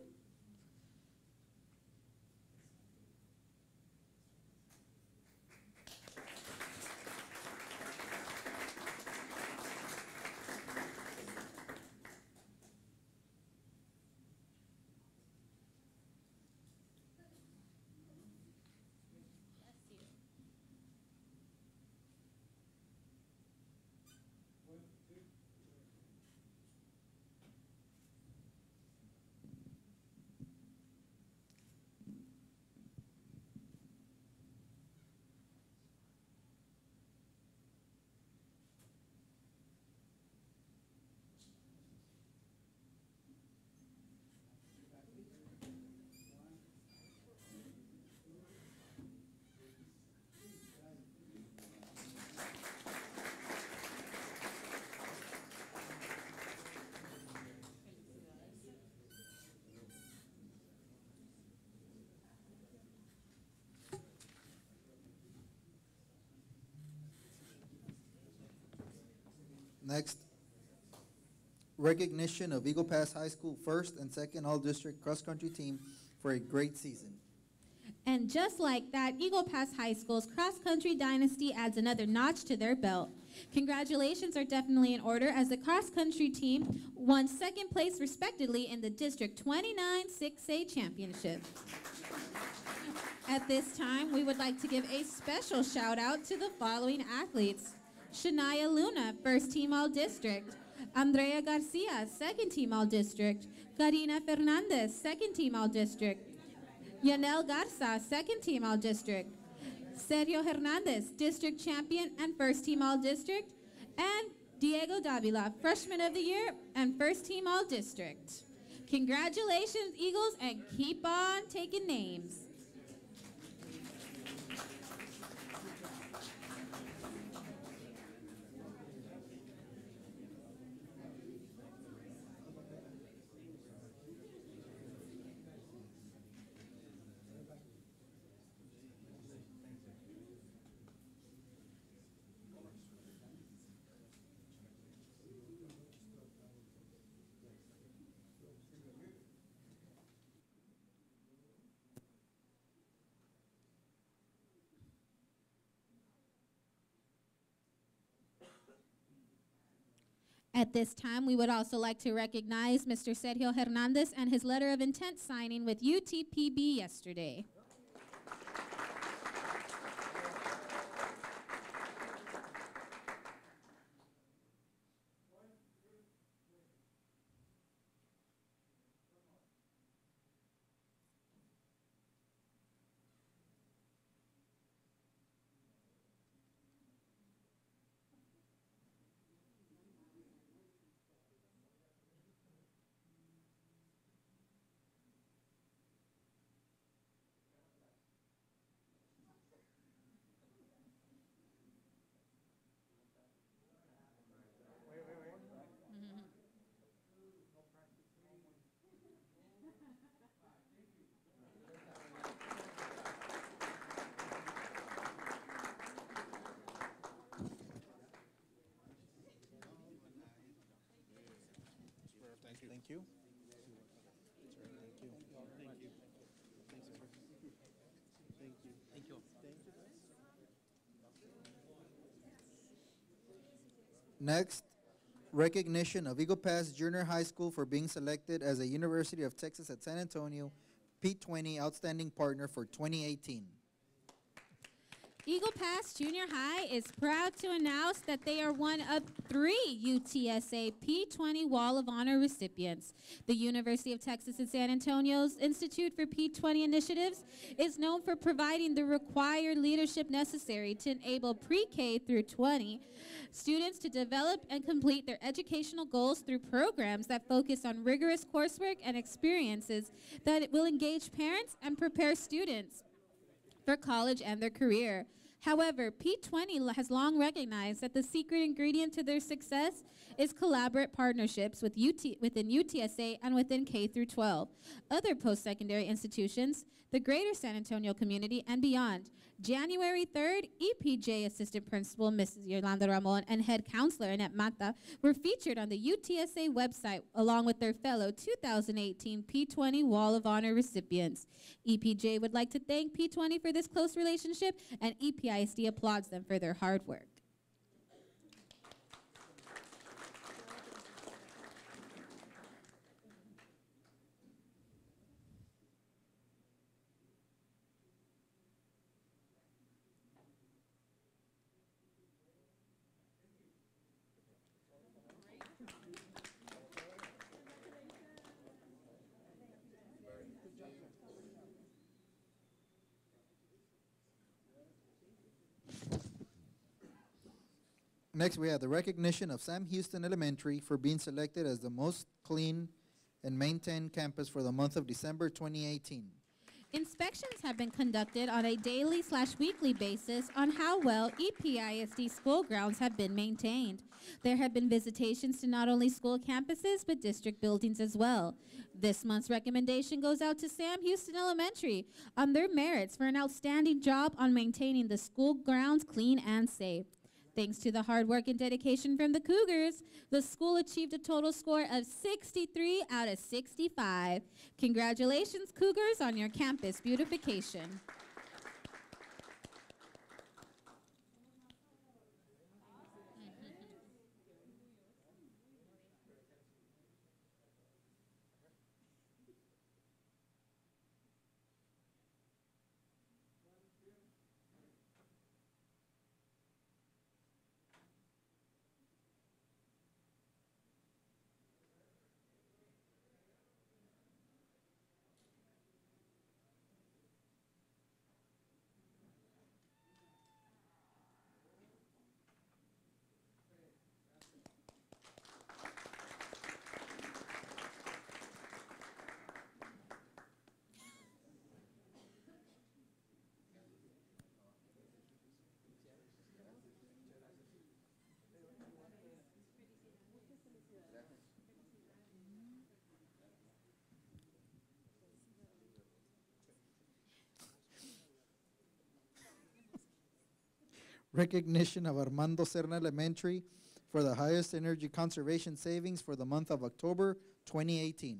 Next, recognition of Eagle Pass High School first and second all-district cross-country team for a great season. And just like that, Eagle Pass High School's cross-country dynasty adds another notch to their belt. Congratulations are definitely in order as the cross-country team won second place respectively in the District 29 6A Championship. At this time, we would like to give a special shout out to the following athletes. Shania Luna, first team all-district. Andrea Garcia, second team all-district. Karina Fernandez, second team all-district. Yanel Garza, second team all-district. Sergio Hernandez, District Champion and First Team All-District, and Diego Davila, Freshman of the Year and First Team All-District. Congratulations, Eagles, and keep on taking names. At this time, we would also like to recognize Mr. Sergio Hernandez and his letter of intent signing with UTPB yesterday. Thank you. Next, recognition of Eagle Pass Junior High School for being selected as a University of Texas at San Antonio P20 Outstanding Partner for 2018. Eagle Pass Junior High is proud to announce that they are one of 3 UTSA P20 Wall of Honor recipients. The University of Texas at San Antonio's Institute for P20 Initiatives is known for providing the required leadership necessary to enable pre-K through 20 students to develop and complete their educational goals through programs that focus on rigorous coursework and experiences that will engage parents and prepare students for college and their career. However, P20 has long recognized that the secret ingredient to their success is collaborate partnerships with within UTSA and within K through 12, other post-secondary institutions, the greater San Antonio community, and beyond. January 3rd, EPJ Assistant Principal Mrs. Yolanda Ramon and Head Counselor Annette Mata were featured on the UTSA website along with their fellow 2018 P20 Wall of Honor recipients. EPJ would like to thank P20 for this close relationship, and EPISD applauds them for their hard work. Next, we have the recognition of Sam Houston Elementary for being selected as the most clean and maintained campus for the month of December 2018. Inspections have been conducted on a daily/weekly basis on how well EPISD school grounds have been maintained. There have been visitations to not only school campuses, but district buildings as well. This month's recommendation goes out to Sam Houston Elementary on their merits for an outstanding job on maintaining the school grounds clean and safe. Thanks to the hard work and dedication from the Cougars, the school achieved a total score of 63 out of 65. Congratulations, Cougars, on your campus beautification. recognition of Armando Serna Elementary for the highest energy conservation savings for the month of October 2018.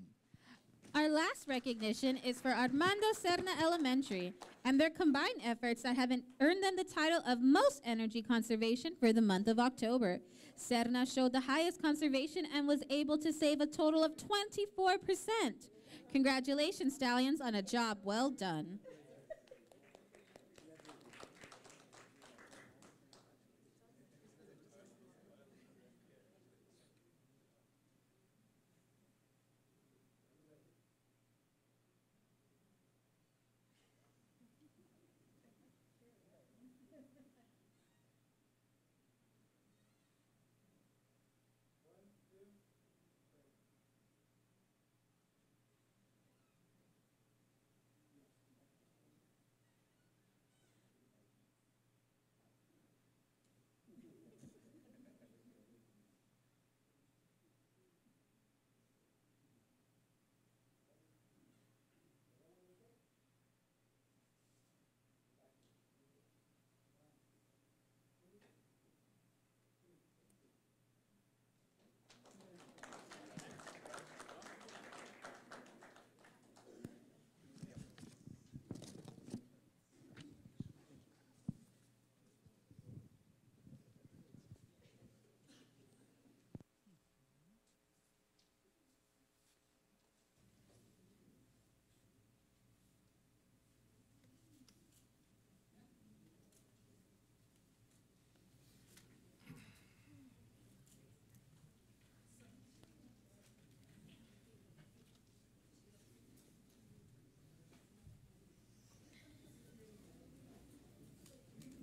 Our last recognition is for Armando Serna Elementary and their combined efforts that have earned them the title of Most Energy Conservation for the month of October. Serna showed the highest conservation and was able to save a total of 24%. Congratulations, Stallions, on a job well done.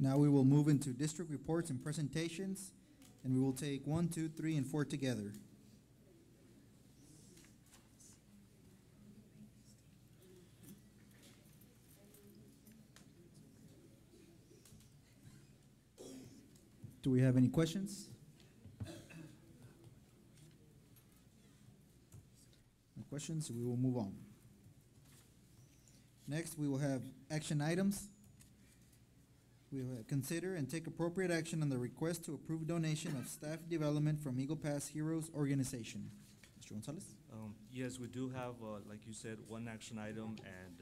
Now we will move into district reports and presentations, and we will take 1, 2, 3, and 4 together. Do we have any questions? No questions, we will move on. Next, we will have action items. We will consider and take appropriate action on the request to approve donation of staff development from Eagle Pass Heroes Organization. Mr. Gonzalez? Yes, we do have, like you said, one action item, and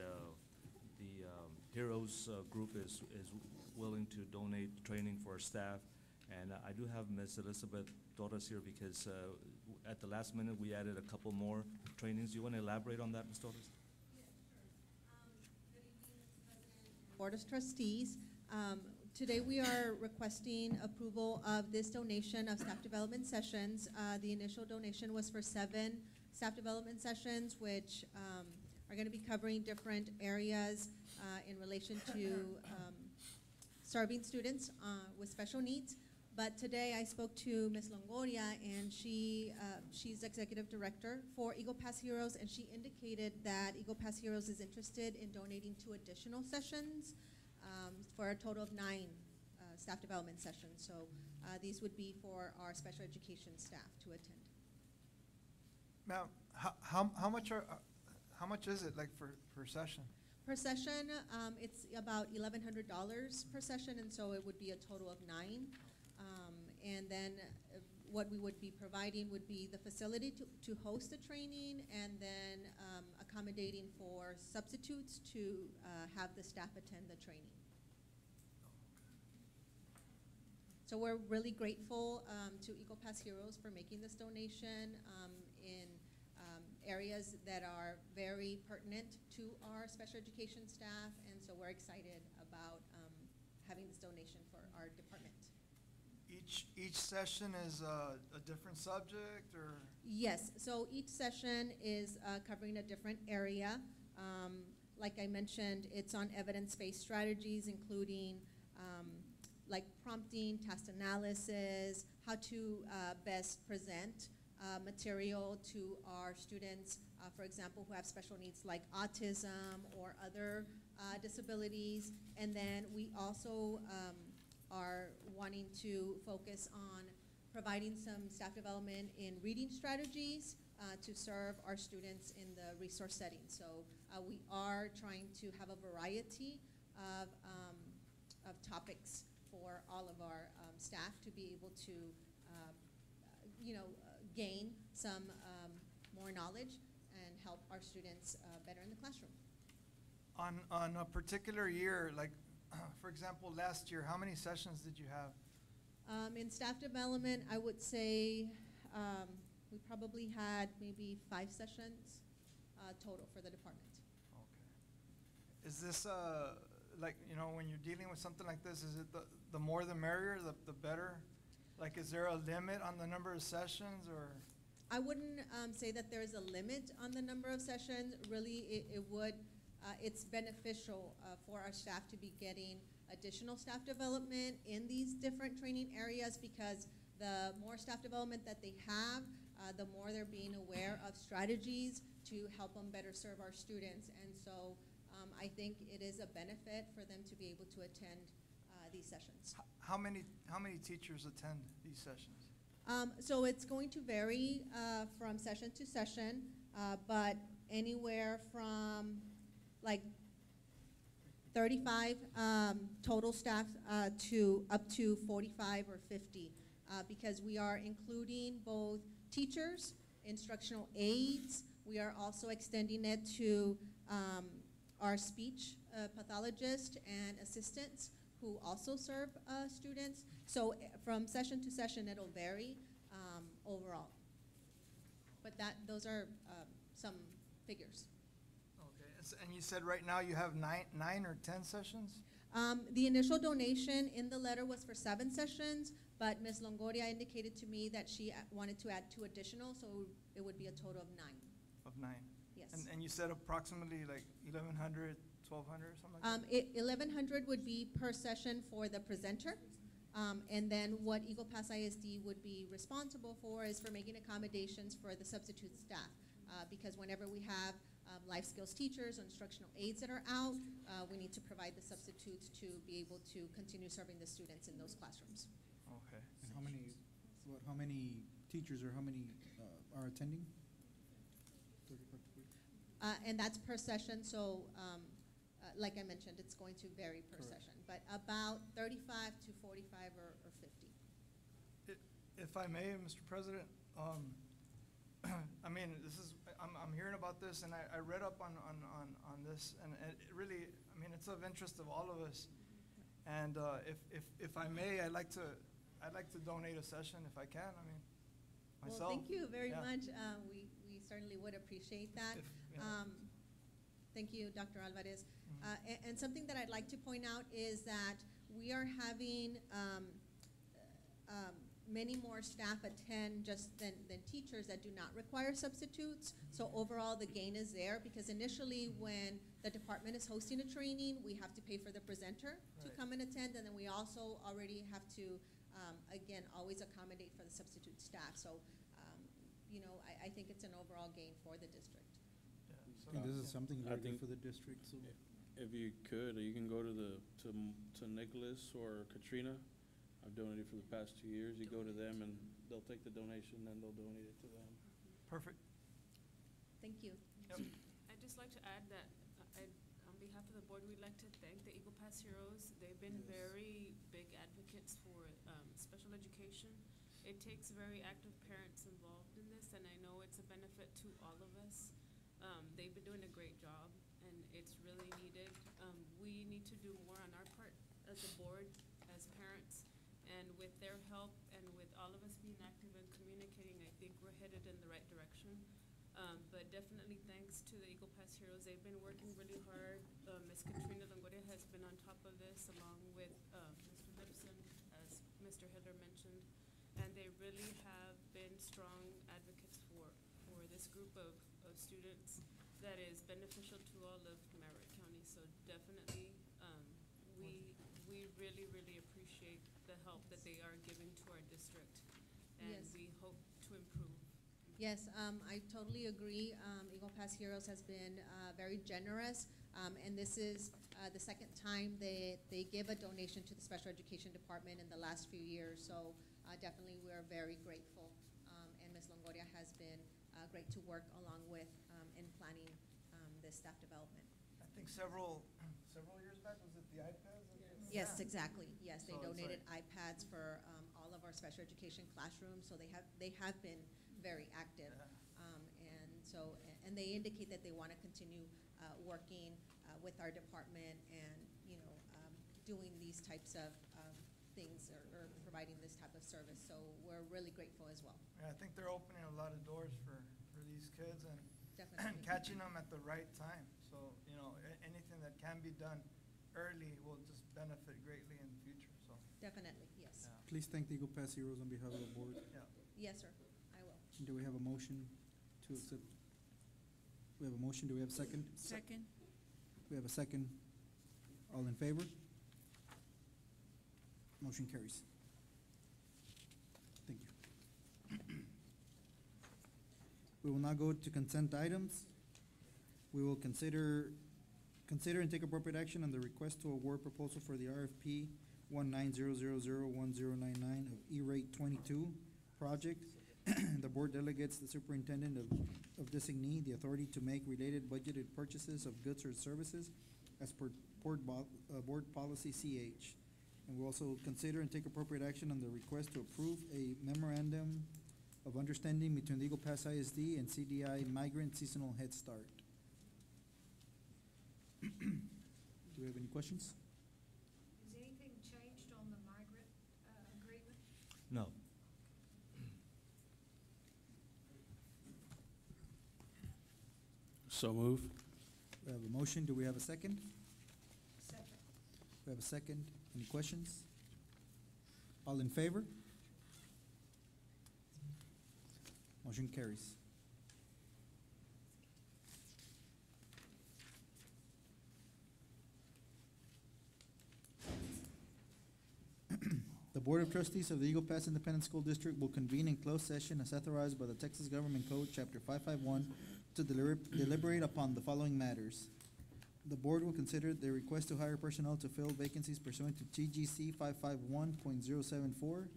the Heroes group is willing to donate training for our staff. And I do have Ms. Elizabeth Torres here because at the last minute we added a couple more trainings. Do you want to elaborate on that, Ms. Torres? Board of Trustees. Today we are requesting approval of this donation of staff development sessions. The initial donation was for 7 staff development sessions, which are going to be covering different areas in relation to serving students with special needs. But today I spoke to Ms. Longoria, and she's executive director for Eagle Pass Heroes, and she indicated that Eagle Pass Heroes is interested in donating 2 additional sessions for a total of 9 staff development sessions. So these would be for our special education staff to attend. Ma'am, how much is it like per session? Per session, it's about $1,100 per session, and so it would be a total of 9. And then what we would be providing would be the facility to host the training, and then accommodating for substitutes to have the staff attend the training. So we're really grateful to Eagle Pass Heroes for making this donation in areas that are very pertinent to our special education staff, and so we're excited about having this donation for our department. Each session is a different subject, or? Yes, so each session is covering a different area. Like I mentioned, it's on evidence-based strategies, including like prompting, task analysis, how to best present material to our students, for example, who have special needs like autism or other disabilities. And then we also are wanting to focus on providing some staff development in reading strategies to serve our students in the resource setting. So we are trying to have a variety of topics for all of our staff to be able to, gain some more knowledge and help our students better in the classroom. On a particular year, like, for example, last year, how many sessions did you have? In staff development, I would say we probably had maybe 5 sessions total for the department. Is this, like, when you're dealing with something like this, is it the more the merrier, the better? Like, is there a limit on the number of sessions, or? I wouldn't say that there is a limit on the number of sessions. Really, it's beneficial for our staff to be getting additional staff development in these different training areas, because the more staff development that they have, the more they're being aware of strategies to help them better serve our students. And so I think it is a benefit for them to be able to attend these sessions. How many teachers attend these sessions? So it's going to vary from session to session, but anywhere from like 35 total staff to up to 45 or 50, because we are including both teachers, instructional aides. We are also extending it to our speech pathologists and assistants who also serve students. So from session to session, it'll vary overall. But those are some figures. Okay, and you said right now you have nine or 10 sessions? The initial donation in the letter was for 7 sessions, but Ms. Longoria indicated to me that she wanted to add 2 additional, so it would be a total of 9. Of 9? Yes. And you said approximately like 1,100, 1,200, something like that? 1,100 would be per session for the presenter. And then what Eagle Pass ISD would be responsible for is for making accommodations for the substitute staff. Because whenever we have life skills teachers or instructional aides that are out, we need to provide the substitutes to be able to continue serving the students in those classrooms. Okay. And how many teachers or how many are attending? 35 to 40? And that's per session, so like I mentioned, it's going to vary per Correct. session, but about 35 to 45 or 50. If I may, Mr. President, I mean, I'm hearing about this, and I read up on this, and it really, I mean, it's of interest of all of us. And if I may, I'd like to donate a session if I can. I mean, myself. Well, thank you very yeah. much. We certainly would appreciate that. Thank you, Dr. Alvarez. And something that I'd like to point out is that we are having many more staff attend just than teachers that do not require substitutes. So overall, the gain is there, because initially when the department is hosting a training, we have to pay for the presenter to come and attend, and then we also already have to, again, always accommodate for the substitute staff. So, I think it's an overall gain for the district. And this is something I very good think for the district, so. If you could, you can go to Nicholas or Katrina. I've donated for the past 2 years. You go to them and they'll take the donation and they'll donate it to them. Perfect. Thank you. Yep. I'd just like to add that on behalf of the board, we'd like to thank the Eagle Pass Heroes. They've been very big advocates for special education. It takes very active parents involved in this, and I know it's a benefit to all of us. They've been doing a great job, and it's really needed. We need to do more on our part as a board, as parents, and with their help and with all of us being active and communicating, I think we're headed in the right direction. But definitely thanks to the Eagle Pass Heroes. They've been working really hard. Ms. Katrina Longoria has been on top of this, along with Mr. Lipson, as Mr. Hiller mentioned. And they really have been strong advocates for this group of students that is beneficial to all of Maverick County. So definitely, we really, really appreciate the help that they are giving to our district, and Yes. we hope to improve. Yes, I totally agree. Eagle Pass Heroes has been very generous, and this is the second time they give a donation to the special education department in the last few years. So definitely we're very grateful, and Ms. Longoria has been great to work along with in planning this staff development. I think several several years back, was it the iPads? Yes, Yeah. exactly. Yes, they So it's donated like- iPads for all of our special education classrooms, so they have been very active. And they indicate that they want to continue working with our department and, doing these types of things or providing this type of service. So we're really grateful as well. Yeah, I think they're opening a lot of doors for these kids and Definitely. catching them at the right time. So, anything that can be done early will just benefit greatly in the future, so. Definitely, yes. Yeah. Please thank the Eagle Pass Heroes on behalf of the board. Yeah. Yes, sir, I will. Do we have a motion to accept? We have a motion, do we have a second? Second. We have a second. All in favor? Motion carries. Thank you. We will now go to consent items. We will consider and take appropriate action on the request to award proposal for the RFP 1900010099 of E-rate 22 project. The board delegates the superintendent of designee the authority to make related budgeted purchases of goods or services as per board policy CH. And we'll also consider and take appropriate action on the request to approve a memorandum of understanding between the Eagle Pass ISD and CDI Migrant Seasonal Head Start. Do we have any questions? Has anything changed on the migrant agreement? No. So move. We have a motion. Do we have a second? Second. We have a second. Any questions? All in favor? Motion carries. The Board of Trustees of the Eagle Pass Independent School District will convene in closed session as authorized by the Texas Government Code, Chapter 551, to deliberate upon the following matters. The board will consider the request to hire personnel to fill vacancies pursuant to TGC 551.074.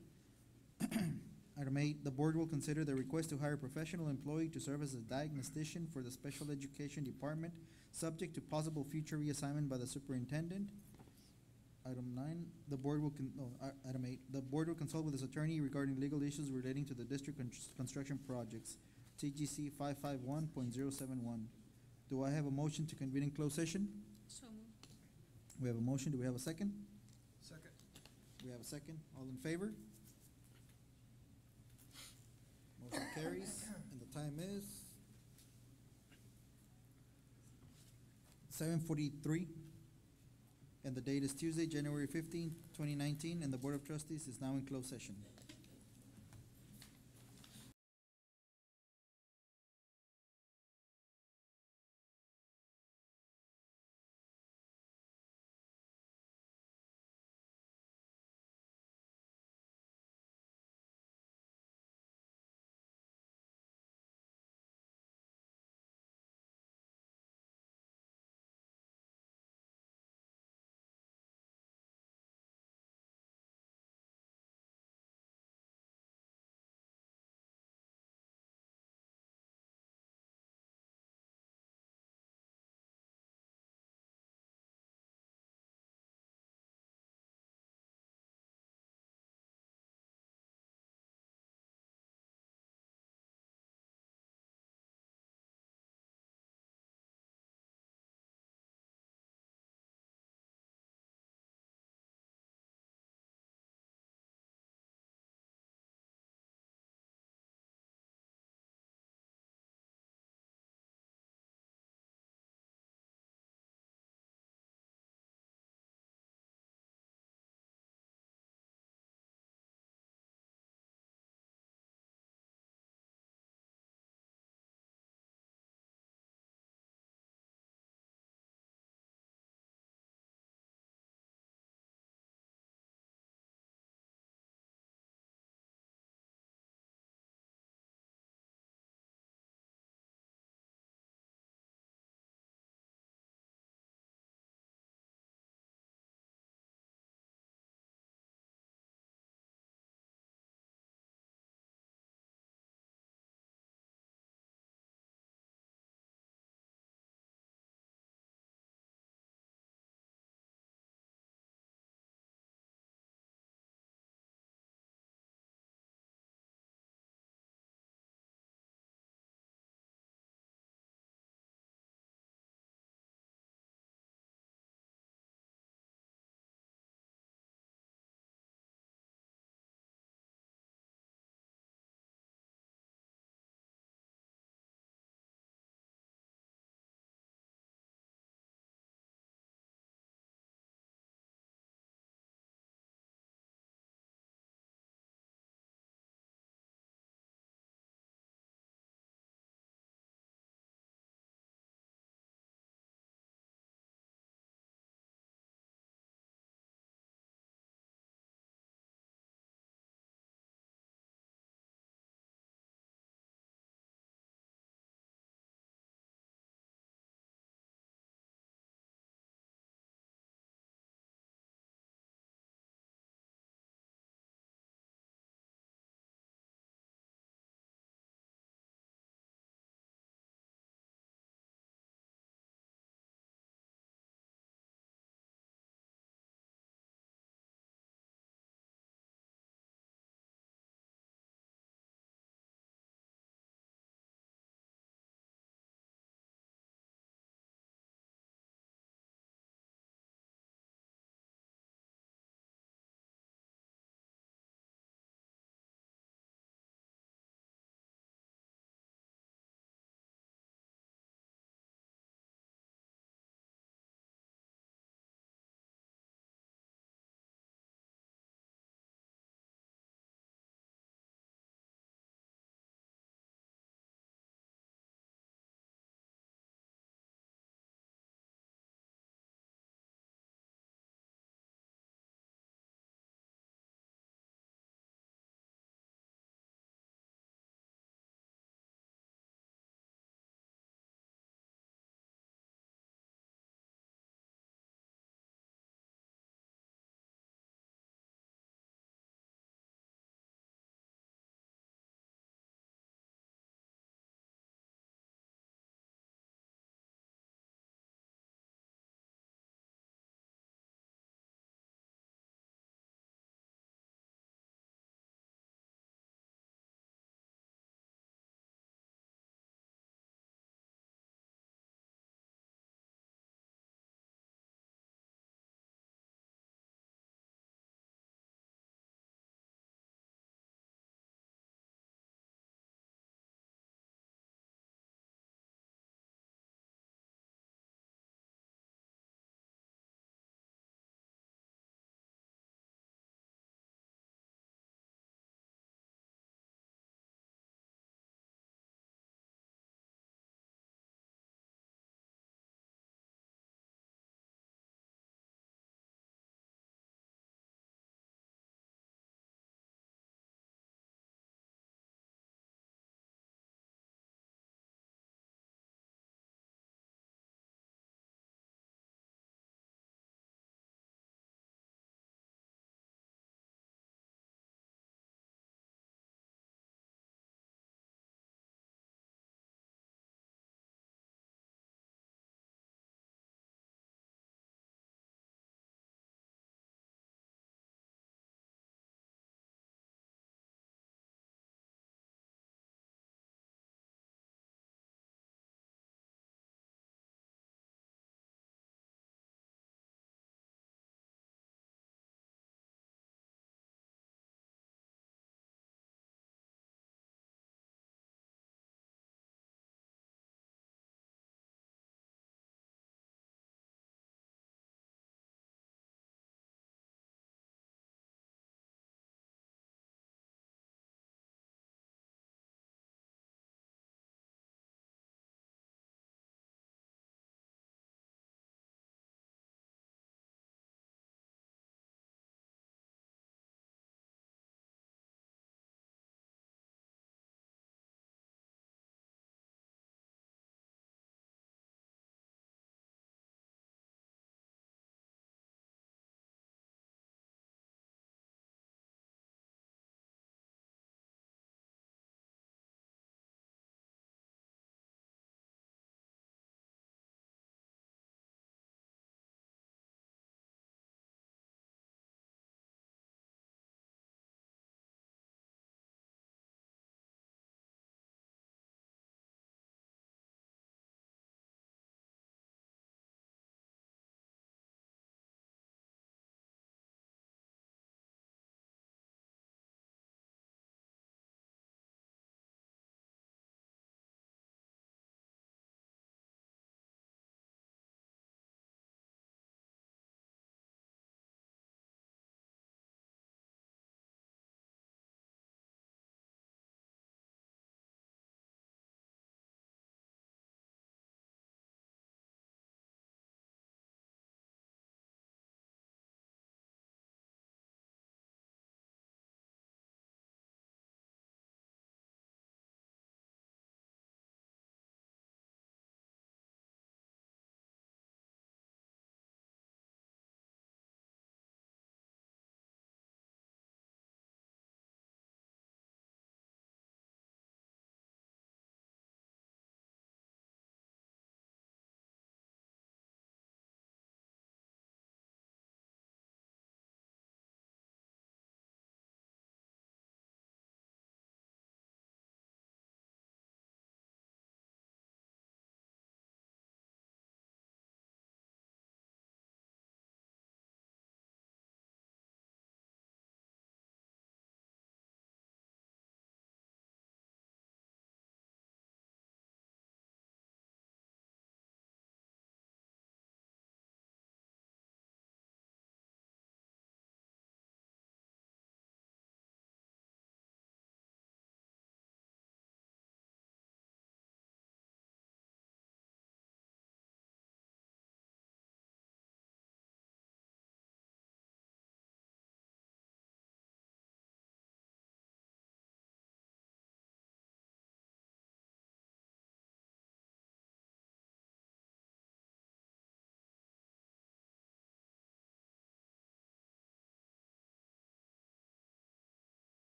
Item 8, the board will consider the request to hire a professional employee to serve as a diagnostician for the Special Education Department, subject to possible future reassignment by the superintendent. Item 9, item 8, the board will consult with its attorney regarding legal issues relating to the district construction projects, TGC 551.071. Do I have a motion to convene in closed session? So moved. We have a motion. Do we have a second? Second. We have a second. All in favor? Motion carries, and the time is 7:43, and the date is Tuesday, January 15, 2019, and the Board of Trustees is now in closed session.